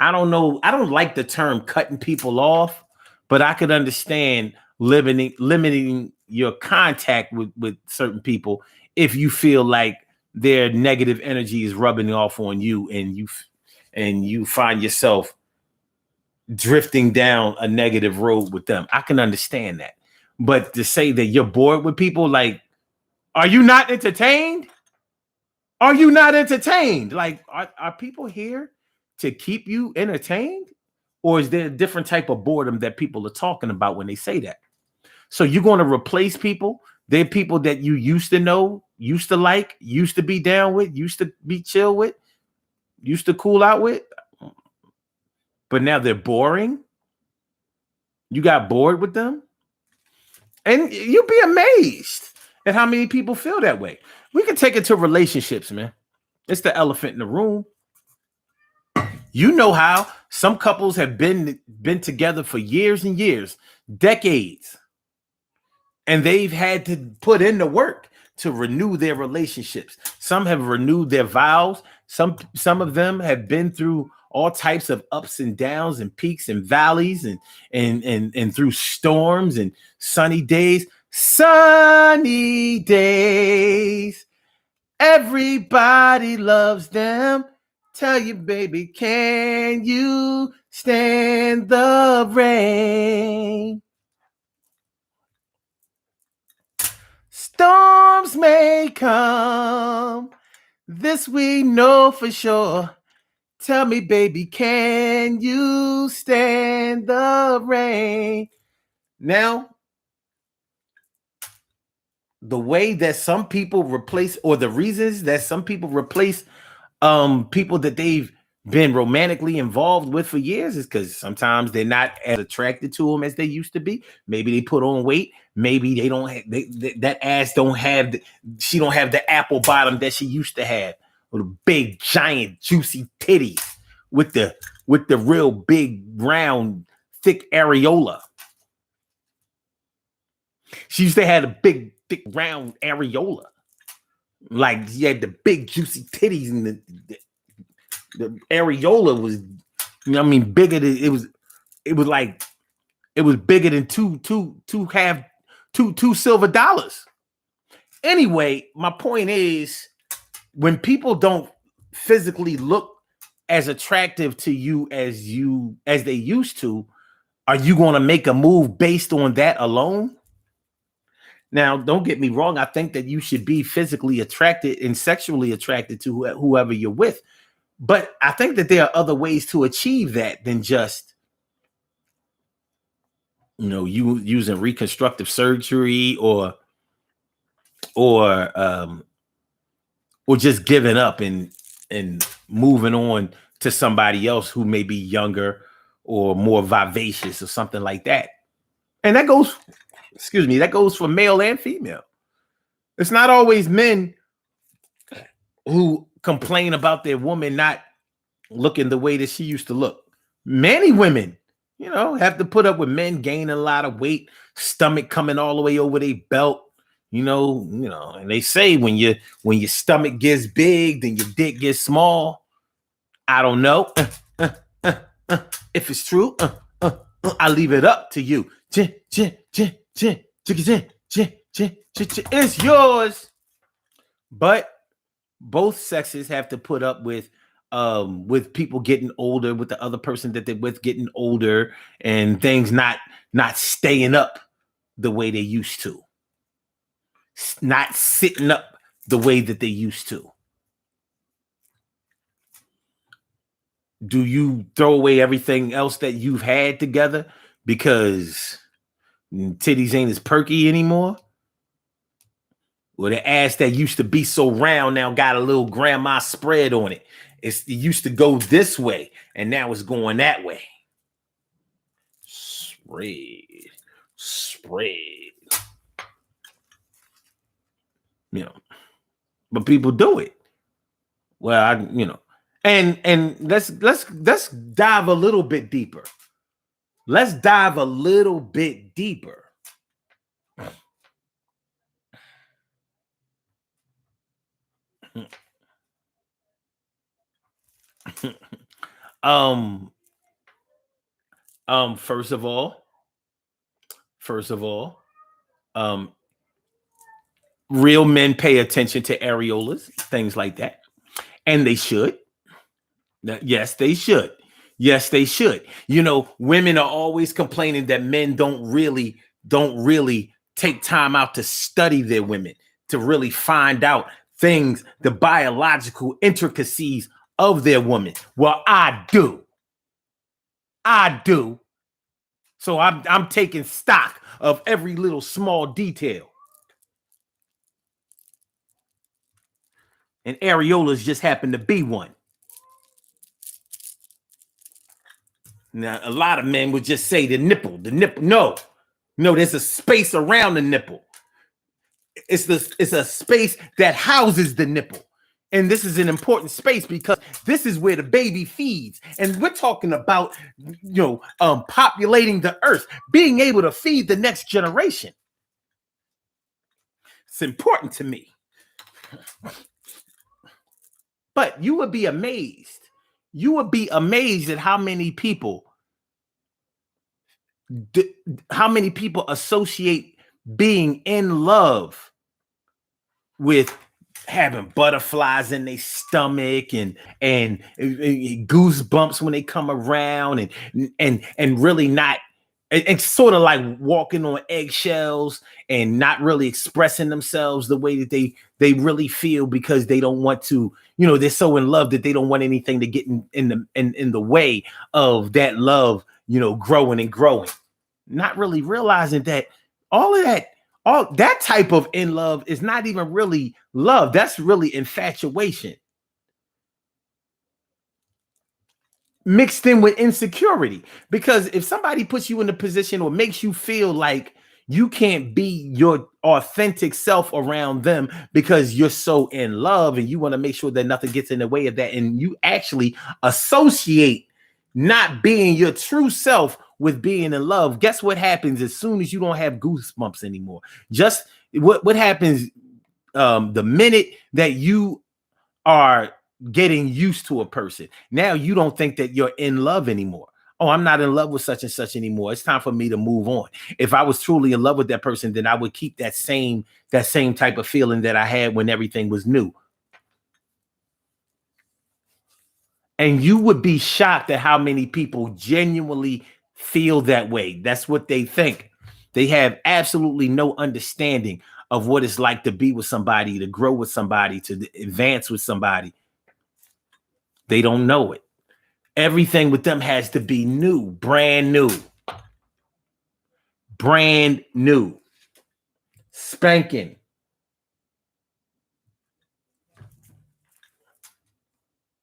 I don't know. I don't like the term cutting people off, but I could understand limiting your contact with certain people if you feel like their negative energy is rubbing off on you and you find yourself drifting down a negative road with them. I can understand that. But to say that you're bored with people, like, are you not entertained? Are you not entertained? Like, are people here to keep you entertained? Or is there a different type of boredom that people are talking about when they say that? So you're going to replace people. They're people that you used to know, used to like, used to be down with, used to be chill with, used to cool out with. But now they're boring. You got bored with them. And you'll be amazed at how many people feel that way. We can take it to relationships, man. It's the elephant in the room. You know how some couples have been together for years and years, decades, and they've had to put in the work to renew their relationships. Some have renewed their vows. Some of them have been through all types of ups and downs and peaks and valleys and through storms and sunny days. Sunny days. Everybody loves them. Tell you, baby, can you stand the rain? Storms may come, this we know for sure. Tell me, baby, can you stand the rain? Now, the way that some people replace, or the reasons that some people replace people that they've been romantically involved with for years is because sometimes they're not as attracted to them as they used to be. Maybe they put on weight. Maybe they don't have that ass don't have she don't have the apple bottom that she used to have, with the big giant juicy titties with the real big round thick areola. She used to have a big thick round areola, like she had the big juicy titties, and the areola was, bigger than it was bigger than two silver dollars. Anyway, my point is, when people don't physically look as attractive to you as they used to, are you going to make a move based on that alone? Now, don't get me wrong. I think that you should be physically attracted and sexually attracted to whoever you're with. But I think that there are other ways to achieve that than just, you using reconstructive surgery or just giving up and moving on to somebody else who may be younger or more vivacious or something like that. And that goes for male and female. It's not always men who complain about their woman not looking the way that she used to look. Many women, have to put up with men gaining a lot of weight, stomach coming all the way over their belt. And they say when your stomach gets big, then your dick gets small. I don't know if it's true. I leave it up to you. It's yours. But both sexes have to put up with people getting older, with the other person that they're with getting older, and things not staying up the way they used to, not sitting up the way that they used to. Do you throw away everything else that you've had together because titties ain't as perky anymore? Or the ass that used to be so round now got a little grandma spread on it. It used to go this way, and now it's going that way. Spread. But people do it. Well, and let's dive a little bit deeper. Let's dive a little bit deeper. First of all, real men pay attention to areolas, things like that, and they should. Yes, they should. Yes, they should. Women are always complaining that men don't really take time out to study their women, to really find out things, the biological intricacies of their woman. Well, I do. I do. So I'm taking stock of every little small detail. And areolas just happen to be one. Now, a lot of men would just say the nipple. No, there's a space around the nipple. It's a space that houses the nipple. And this is an important space because this is where the baby feeds. And we're talking about, populating the earth, being able to feed the next generation. It's important to me. But you would be amazed. You would be amazed at how many people associate being in love with having butterflies in their stomach and goosebumps when they come around and really not. It's sort of like walking on eggshells and not really expressing themselves the way that they really feel because they don't want to, they're so in love that they don't want anything to get in the way of that love, growing and growing. Not really realizing that all that type of in love is not even really love. That's really infatuation mixed in with insecurity. Because if somebody puts you in a position or makes you feel like you can't be your authentic self around them because you're so in love and you want to make sure that nothing gets in the way of that, and you actually associate not being your true self with being in love, guess what happens as soon as you don't have goosebumps anymore? Just what happens the minute that you are getting used to a person. Now you don't think that you're in love anymore. Oh, I'm not in love with such and such anymore. It's time for me to move on. If I was truly in love with that person, then I would keep that same type of feeling that I had when everything was new. And you would be shocked at how many people genuinely feel that way. That's what they think. They have absolutely no understanding of what it's like to be with somebody, to grow with somebody, to advance with somebody. They don't know it. Everything with them has to be new, brand new. Brand new. Spanking.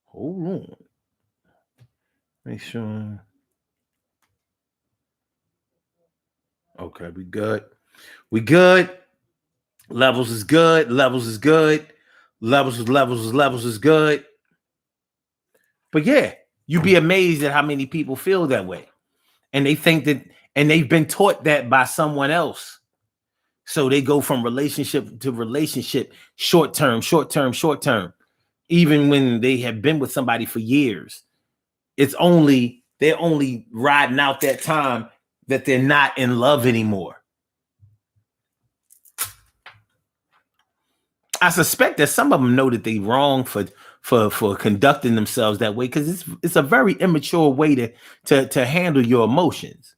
Hold on. Make sure. Okay, we good. We good. Levels is good. Levels is good. Levels is good. But yeah, you'd be amazed at how many people feel that way. And they think that, and they've been taught that by someone else. So they go from relationship to relationship, short term, even when they have been with somebody for years. They're only riding out that time that they're not in love anymore. I suspect that some of them know that they're wrong for conducting themselves that way, because it's a very immature way to handle your emotions.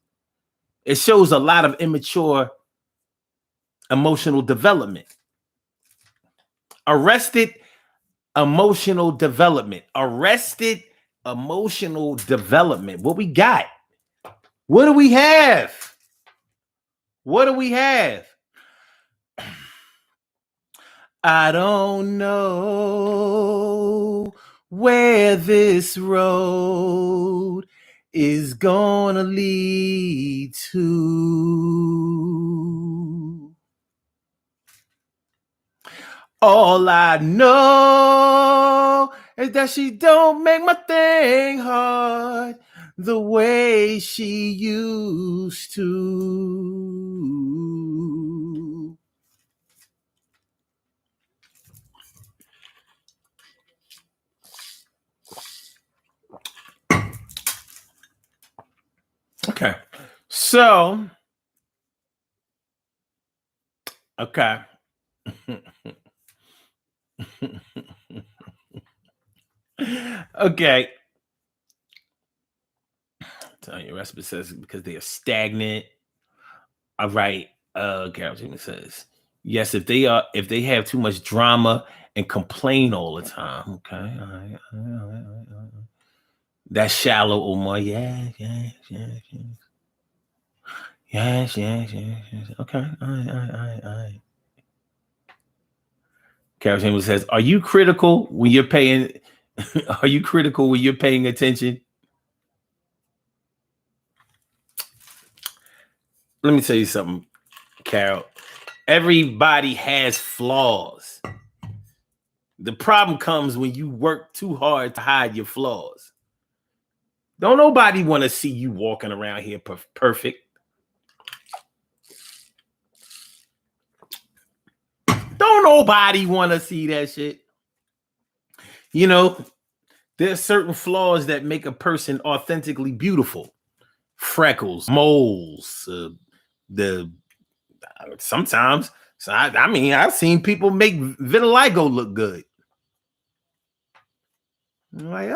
It shows a lot of immature emotional development. Arrested emotional development. What we got? What do we have? I don't know where this road is gonna lead to. All I know is that she don't make my thing hard the way she used to. Okay. So, okay. Okay. Tell you, recipe says because they are stagnant. All right. Carol says, yes, if they have too much drama and complain all the time. Okay. All right. That's shallow, Omar. Yes. Yes. Okay. All right. Carol Chambers says, "Are you critical when you're paying? Are you critical when you're paying attention?" Let me tell you something, Carol. Everybody has flaws. The problem comes when you work too hard to hide your flaws. Don't nobody want to see you walking around here perfect. Don't nobody want to see that shit. You know, there's certain flaws that make a person authentically beautiful. Freckles, moles, the sometimes. So I mean, I've seen people make vitiligo look good. I'm like,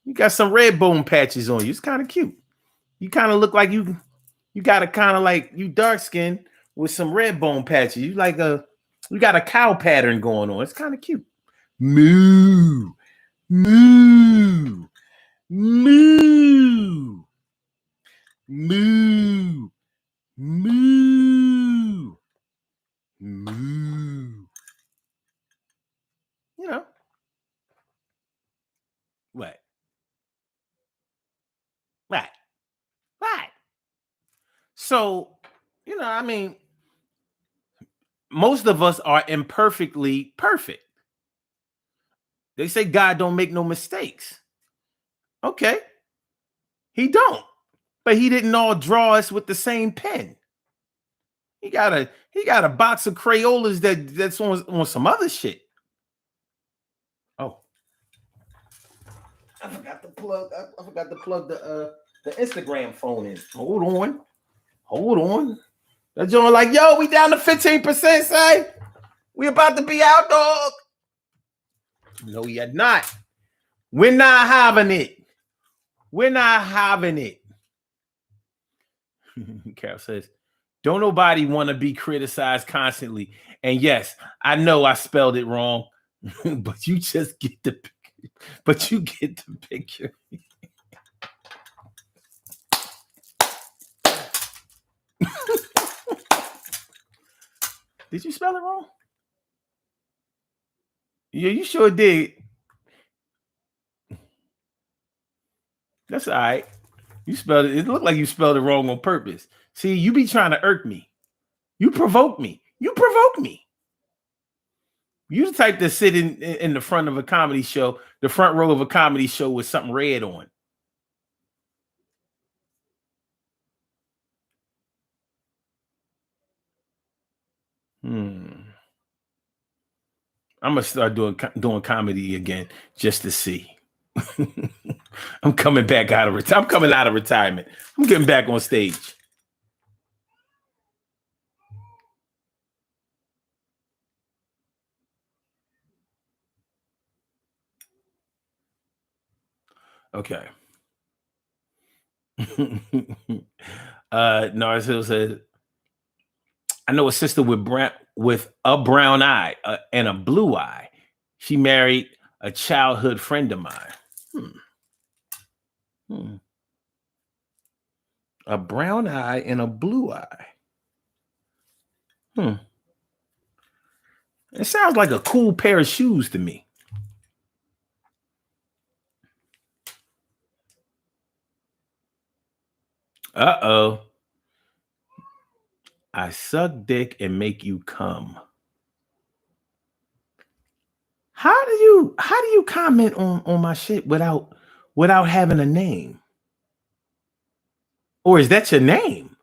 you got some red bone patches on you. It's kind of cute. You kind of look like you got a kind of like you dark skin with some red bone patches. You got a cow pattern going on. It's kind of cute. Moo, moo, moo, moo, moo, moo. You know what? Right. Right. So, I mean, most of us are imperfectly perfect. They say God don't make no mistakes. Okay. He don't. But he didn't all draw us with the same pen. He got a box of Crayolas that's on some other shit. Oh. I forgot to plug the Instagram phone in. Hold on. That joint like, yo, we down to 15%, say. We about to be out, dog. No, you're not. We're not having it. Carol says, don't nobody want to be criticized constantly. And yes, I know I spelled it wrong, but you just get the picture. But you get the picture. Did you spell it wrong? Yeah, you sure did. That's all right. You spelled it. It looked like you spelled it wrong on purpose. See, you be trying to irk me. You provoke me. You the type to sit in the front of a comedy show, the front row of a comedy show with something red on. I'm gonna start doing comedy again just to see. I'm coming back out of I'm coming out of retirement. I'm getting back on stage. Okay. Norris Hill says, I know a sister with a brown eye and a blue eye. She married a childhood friend of mine. A brown eye and a blue eye. It sounds like a cool pair of shoes to me. Uh-oh. I suck dick and make you come. How do you comment on my shit without having a name? Or is that your name?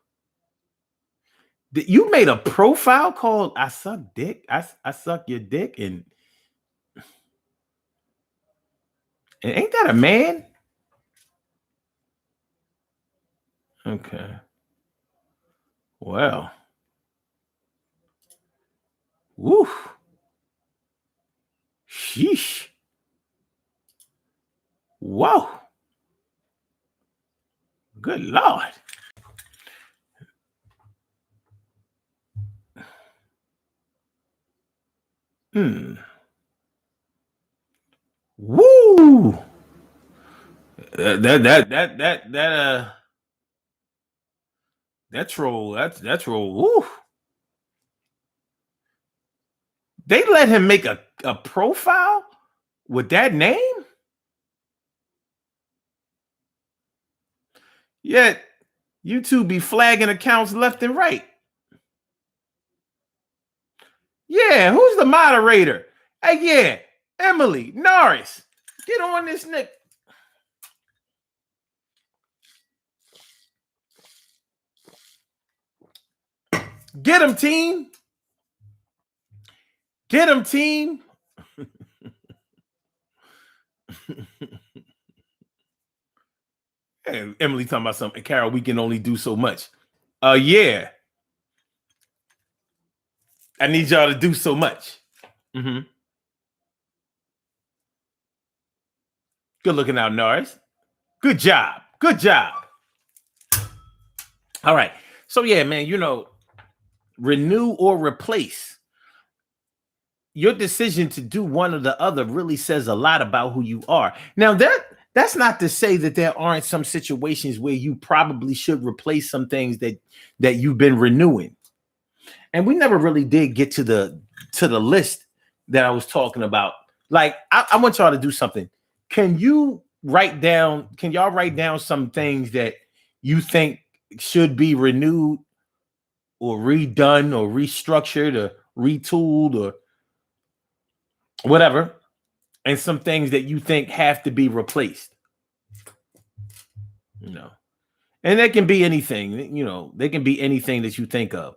You made a profile called I Suck Dick? I suck your dick and ain't that a man? Okay. Well. Woo. Sheesh. Whoa. Good Lord. Woo. that troll, that troll. Woo. They let him make a profile with that name? Yet YouTube be flagging accounts left and right. Yeah, who's the moderator? Hey, yeah, Emily Norris. Get on this Nick. Get him, team. Get him, team. And Emily talking about something. Carol, we can only do so much. Yeah. I need y'all to do so much. Mm-hmm. Good looking out, Norris. Good job. Good job. All right. So yeah, man, renew or replace. Your decision to do one or the other really says a lot about who you are. Now, that's not to say that there aren't some situations where you probably should replace some things that you've been renewing. And we never really did get to the list that I was talking about. Like, I want y'all to do something. Can y'all write down some things that you think should be renewed or redone or restructured or retooled or whatever, and some things that you think have to be replaced? And that can be anything. They can be anything that you think of.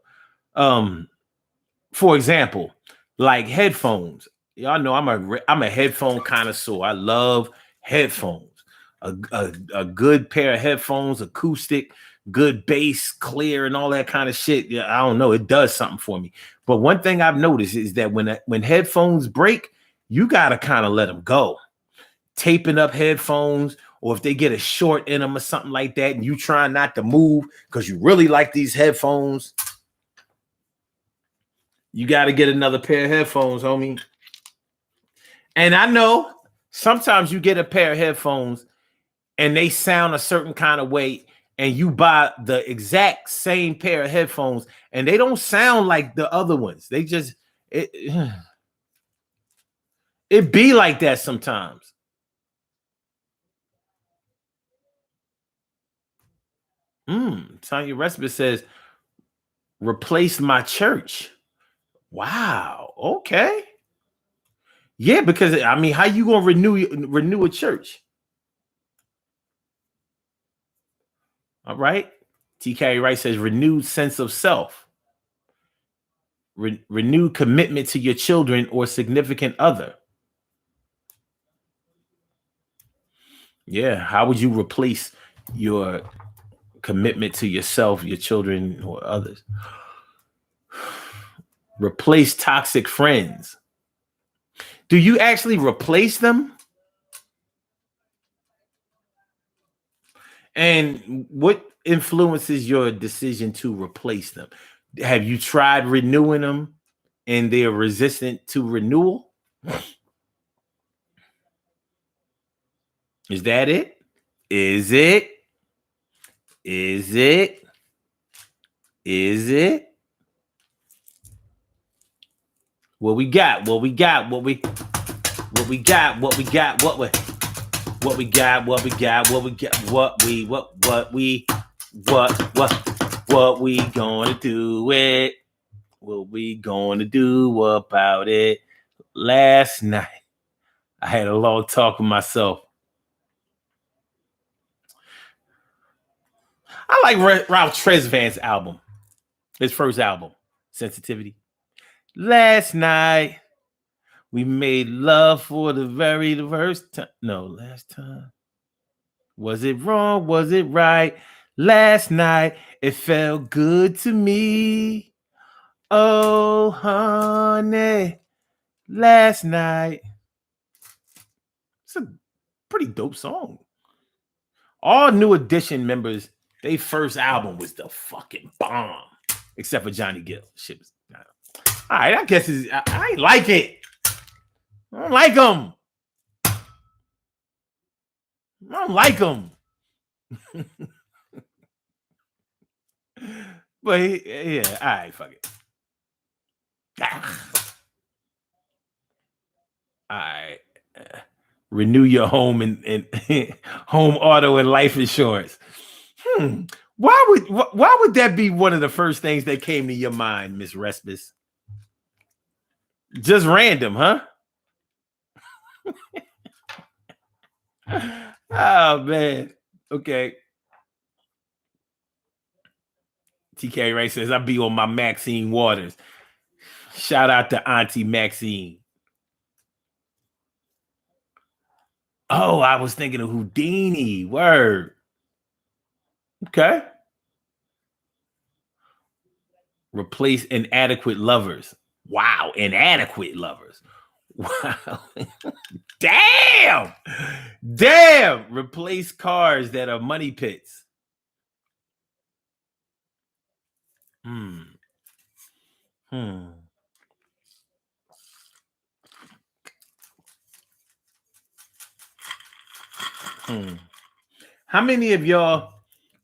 For example, like headphones. Y'all know I'm a headphone connoisseur. I love headphones. A good pair of headphones, acoustic, good bass, clear, and all that kind of shit. Yeah, I don't know. It does something for me. But one thing I've noticed is that when headphones break, you gotta kind of let them go. Taping up headphones, or if they get a short in them or something like that, and you try not to move because you really like these headphones, you got to get another pair of headphones, homie. And I know sometimes you get a pair of headphones and they sound a certain kind of way, and you buy the exact same pair of headphones and they don't sound like the other ones. They just, it be like that sometimes. Tanya Respite says, replace my church. Wow. Okay. Yeah, because I mean, how you gonna renew a church? All right. TK Wright says renewed sense of self, renewed commitment to your children or significant other. Yeah. How would you replace your commitment to yourself, your children, or others? Replace toxic friends. Do you actually replace them? And what influences your decision to replace them? Have you tried renewing them and they're resistant to renewal? Is that it? Is it? Is it? Is it? What we got? What we got? What we got? What we got? What we got? What we got? What we got? What we gonna do it? What we gonna do about it? Last night, I had a long talk with myself. I like Ralph Tresvant's album, his first album, Sensitivity. Last night, we made love for the very first time. No, last time. Was it wrong? Was it right? Last night, it felt good to me. Oh, honey, last night. It's a pretty dope song. All New Edition members, their first album was the fucking bomb, except for Johnny Gill. Shit was, all right, I guess I ain't like it. I don't like them. I don't like them. But yeah, all right, fuck it. All right. Renew your home and home auto and life insurance. Why would that be one of the first things that came to your mind, Miss Respis? Just random, huh? Oh man. Okay. TK Ray says, I'll be on my Maxine Waters. Shout out to Auntie Maxine. Oh, I was thinking of Houdini. Word. Okay. Replace inadequate lovers. Wow, inadequate lovers. Wow. Damn. Damn. Replace cars that are money pits. Hmm. How many of y'all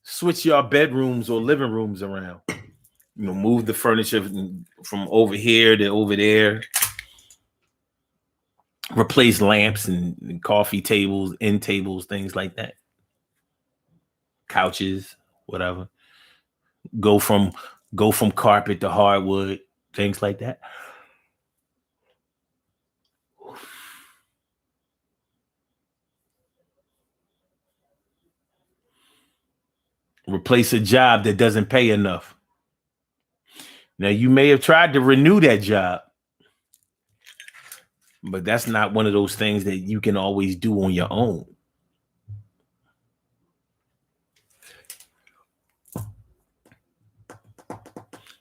switch your bedrooms or living rooms around? You know, move the furniture from over here to over there. Replace lamps and coffee tables, end tables, things like that. Couches, whatever. Go from carpet to hardwood, things like that. Replace a job that doesn't pay enough. Now, you may have tried to renew that job, but that's not one of those things that you can always do on your own.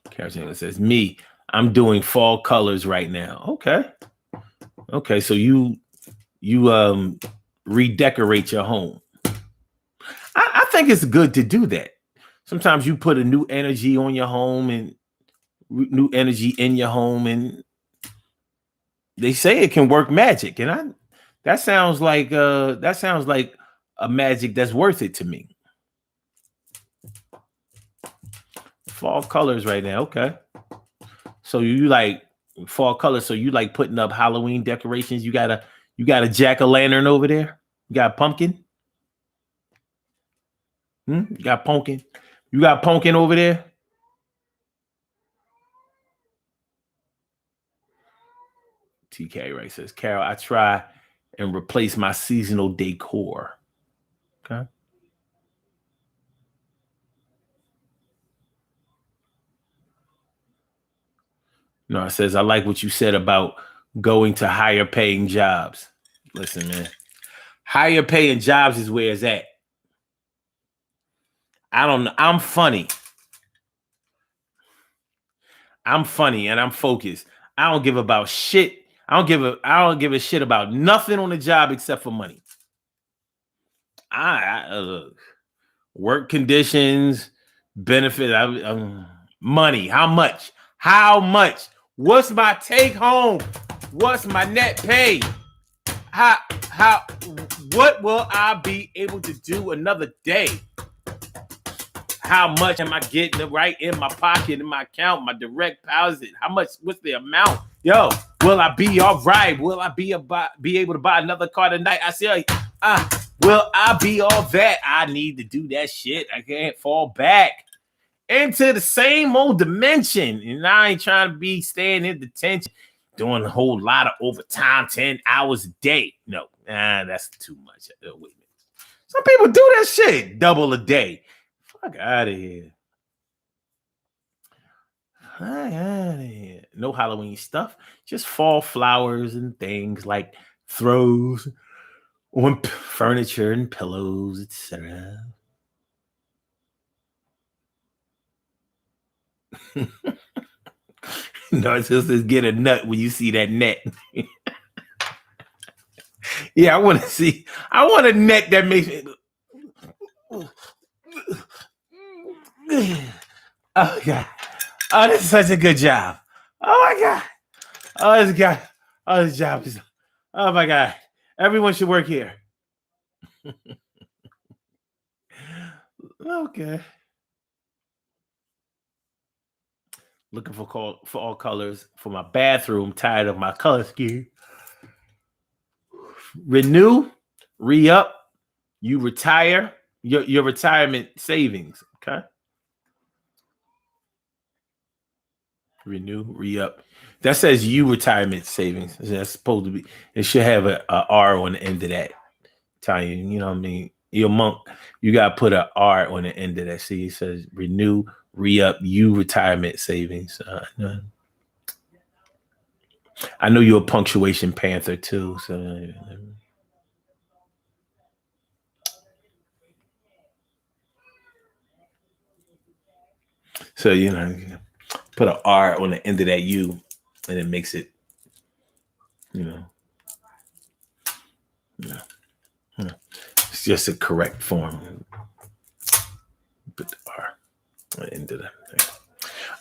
Carol says, me, I'm doing fall colors right now. Okay, so you redecorate your home. I think it's good to do that. Sometimes you put a new energy on your home and new energy in your home, and they say it can work magic. And that sounds like a magic that's worth it to me. Fall colors right now. Okay. So you like fall colors. So you like putting up Halloween decorations. You got a jack-o'-lantern over there. You got a pumpkin. You got pumpkin. You got pumpkin over there. TK Ray says, Carol, I try and replace my seasonal decor. Okay. No, it says, I like what you said about going to higher paying jobs. Listen, man, higher paying jobs is where it's at. I don't know. I'm funny and I'm focused. I don't give about shit. I don't give a shit about nothing on the job except for money. Work conditions, benefit, money. How much? How much? What's my take home? What's my net pay? What will I be able to do another day? How much am I getting right in my pocket, in my account, my direct deposit? How much? What's the amount? Yo, will I be all right? Will I be able to buy another car tonight? I say, will I be all that? I need to do that shit. I can't fall back into the same old dimension. And I ain't trying to be staying in detention, doing a whole lot of overtime, 10 hours a day. No, that's too much. Wait a minute. Some people do that shit double a day. Fuck out of here. No Halloween stuff. Just fall flowers and things like throws on furniture and pillows, etc. No, it's just get a nut when you see that net. Yeah, I want a net that makes me. Oh God. Oh, this is such a good job. Oh my God. Oh, this guy. Oh, this job is. Oh my God. Everyone should work here. Okay. Looking for all colors for my bathroom. Tired of my color scheme. Renew, re-up. You retire. Your retirement savings. Okay. Renew, re-up. That says you retirement savings. That's supposed to be. It should have a R on the end of that. Italian, you know what I mean? Your monk, you gotta put a R on the end of that. See, it says renew, re-up, you retirement savings. I know you're a punctuation panther too. So you know, put an R on the end of that U, and it makes it, you know, it's just a correct form. Put the R on the end of that.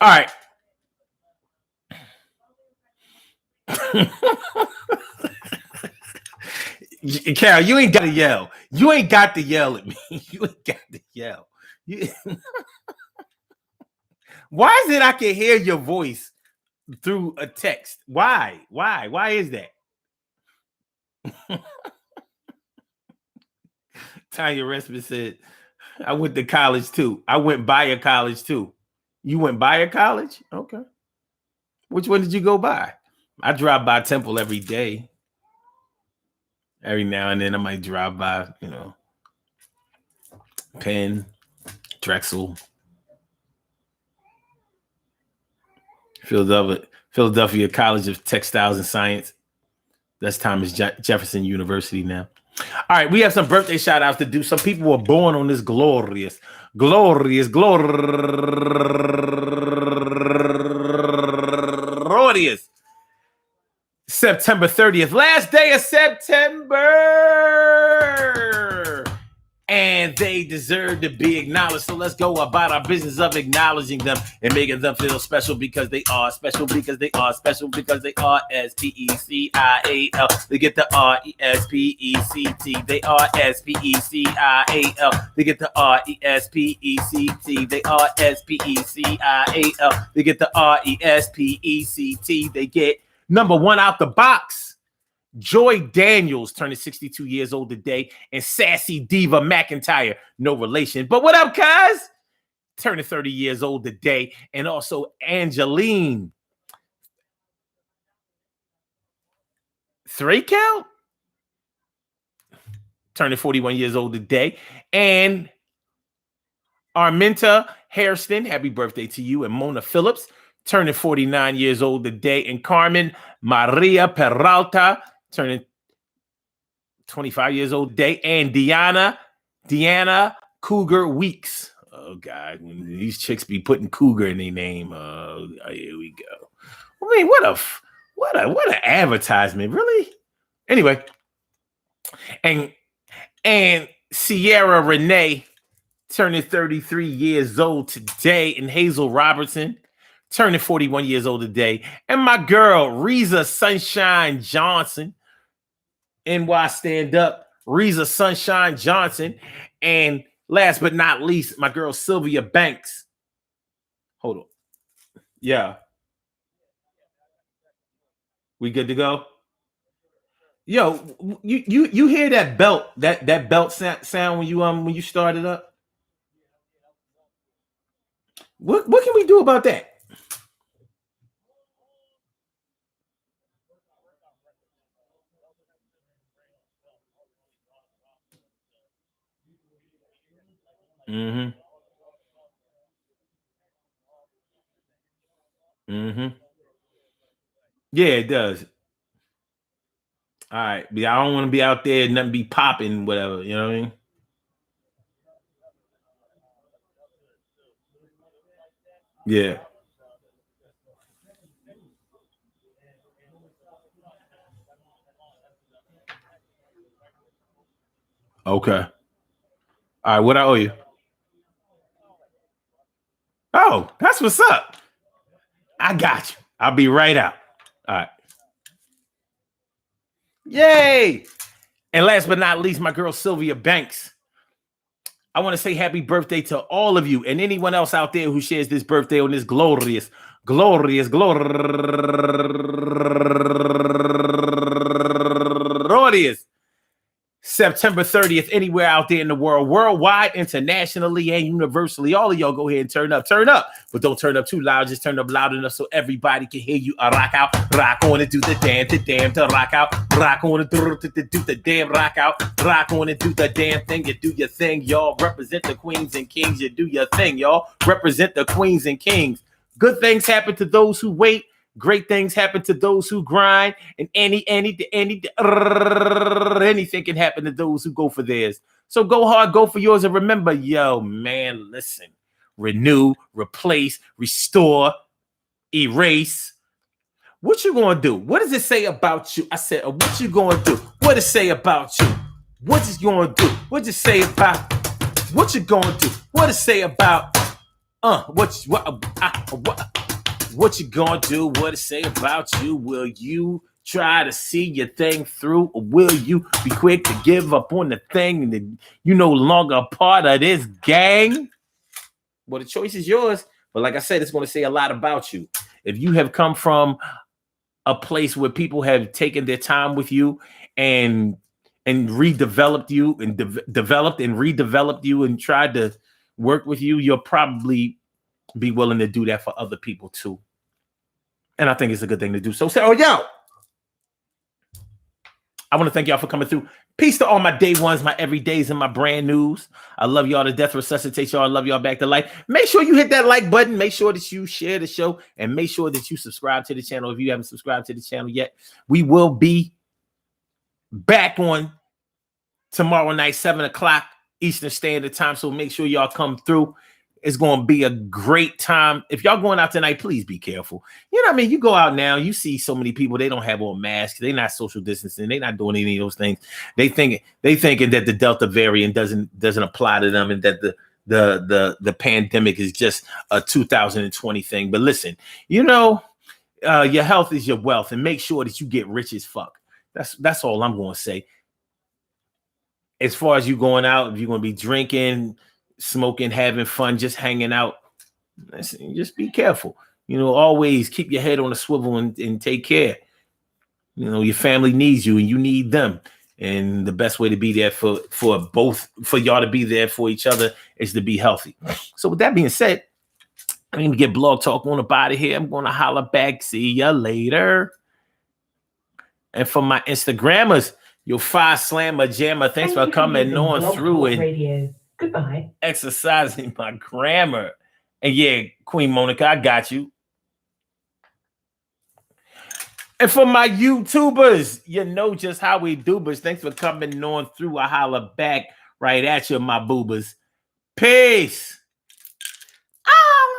All right. Carol, you ain't got to yell. You ain't got to yell at me. You ain't got to yell. Why is it I can hear your voice through a text? Why? Why is that? Tanya Respin said, I went to college too. I went by a college too. You went by a college? Okay. Which one did you go by? I drive by Temple every day. Every now and then I might drive by, you know, Penn, Drexel, Philadelphia College of Textiles and Science. That's Thomas Jefferson University now. All right, we have some birthday shout outs to do. Some people were born on this glorious September 30th, last day of September. And they deserve to be acknowledged. So let's go about our business of acknowledging them and making them feel special because they are special, because they are special, because they are SPECIAL. They get the RESPECT. They are SPECIAL. They get the RESPECT. They are SPECIAL. They get the RESPECT. They get number one out the box. Joy Daniels turning 62 years old today, and Sassy Diva McIntyre, no relation. But what up, guys? Turning 30 years old today, and also Angeline Thrakel, turning 41 years old today, and Arminta Hairston, happy birthday to you, and Mona Phillips, turning 49 years old today, and Carmen Maria Peralta, turning 25 years old today, and Deanna Cougar Weeks. Oh God, when these chicks be putting Cougar in their name, here we go. I mean, what an advertisement, really. Anyway, and Sierra Renee turning 33 years old today, and Hazel Robertson turning 41 years old today, and my girl Reza Sunshine Johnson, NY Stand Up, Reza Sunshine Johnson, and last but not least, my girl Sylvia Banks. Hold on. Yeah. We good to go? Yo, you hear that belt, that belt sound when you started up? What can we do about that? Mm-hmm. Mm-hmm. Yeah, it does. All right. But I don't want to be out there, nothing be popping, whatever. You know what I mean? Yeah. Okay. All right. What I owe you? Oh, that's what's up. I got you. I'll be right out. All right. Yay. And last but not least, my girl Sylvia Banks I want to say happy birthday to all of you and anyone else out there who shares this birthday on this glorious September 30th, anywhere out there in the world, worldwide, internationally, and universally. All of y'all go ahead and turn up. But don't turn up too loud. Just turn up loud enough so everybody can hear you. Rock out, rock on and do the damn, to rock out. Rock on and do the damn, rock out. Rock on and do the damn thing. You do your thing, y'all. Represent the queens and kings. You do your thing, y'all. Represent the queens and kings. Good things happen to those who wait. Great things happen to those who grind, and anything can happen to those who go for theirs. So go hard, go for yours, and remember, yo, man, listen, renew, replace, restore, erase. What you gonna do? What does it say about you? I said, what you gonna do? What does it say about you? What you gonna do? What does it say about what you gonna do? What does it say about what you gonna do? What it say about you? Will you try to see your thing through, or will you be quick to give up on the thing and you no longer a part of this gang? Well, the choice is yours. But like I said, it's going to say a lot about you. If you have come from a place where people have taken their time with you and redeveloped you and developed and redeveloped you and tried to work with you, you'll probably be willing to do that for other people too. And I think it's a good thing to do. So, yo, I want to thank y'all for coming through. Peace to all my day ones, my everydays, and my brand news. I love y'all to death, resuscitate y'all. I love y'all back to life. Make sure you hit that like button. Make sure that you share the show, and make sure that you subscribe to the channel if you haven't subscribed to the channel yet. We will be back on tomorrow night, 7 o'clock Eastern Standard Time. So make sure y'all come through. It's going to be a great time. If y'all going out tonight, please be careful. You know what I mean? You go out now, you see so many people, they don't have on masks. They're not social distancing. They're not doing any of those things. They thinking that the Delta variant doesn't apply to them, and that the pandemic is just a 2020 thing. But listen, your health is your wealth, and make sure that you get rich as fuck. That's all I'm going to say. As far as you going out, if you're going to be drinking, smoking, having fun, just hanging out, listen, just be careful. Always keep your head on a swivel and take care. Your family needs you and you need them. And the best way to be there for y'all to be there for each other is to be healthy. So with that being said, I'm going to get Blog Talk on about it here. I'm going to holler back. See ya later. And for my Instagrammers, your Five Slammer Jammer, thanks for coming on through and radio. Goodbye. Exercising my grammar. And yeah, Queen Monica, I got you. And for my YouTubers, you know just how we do, but thanks for coming on through. I holler back right at you, my boobers. Peace. Oh.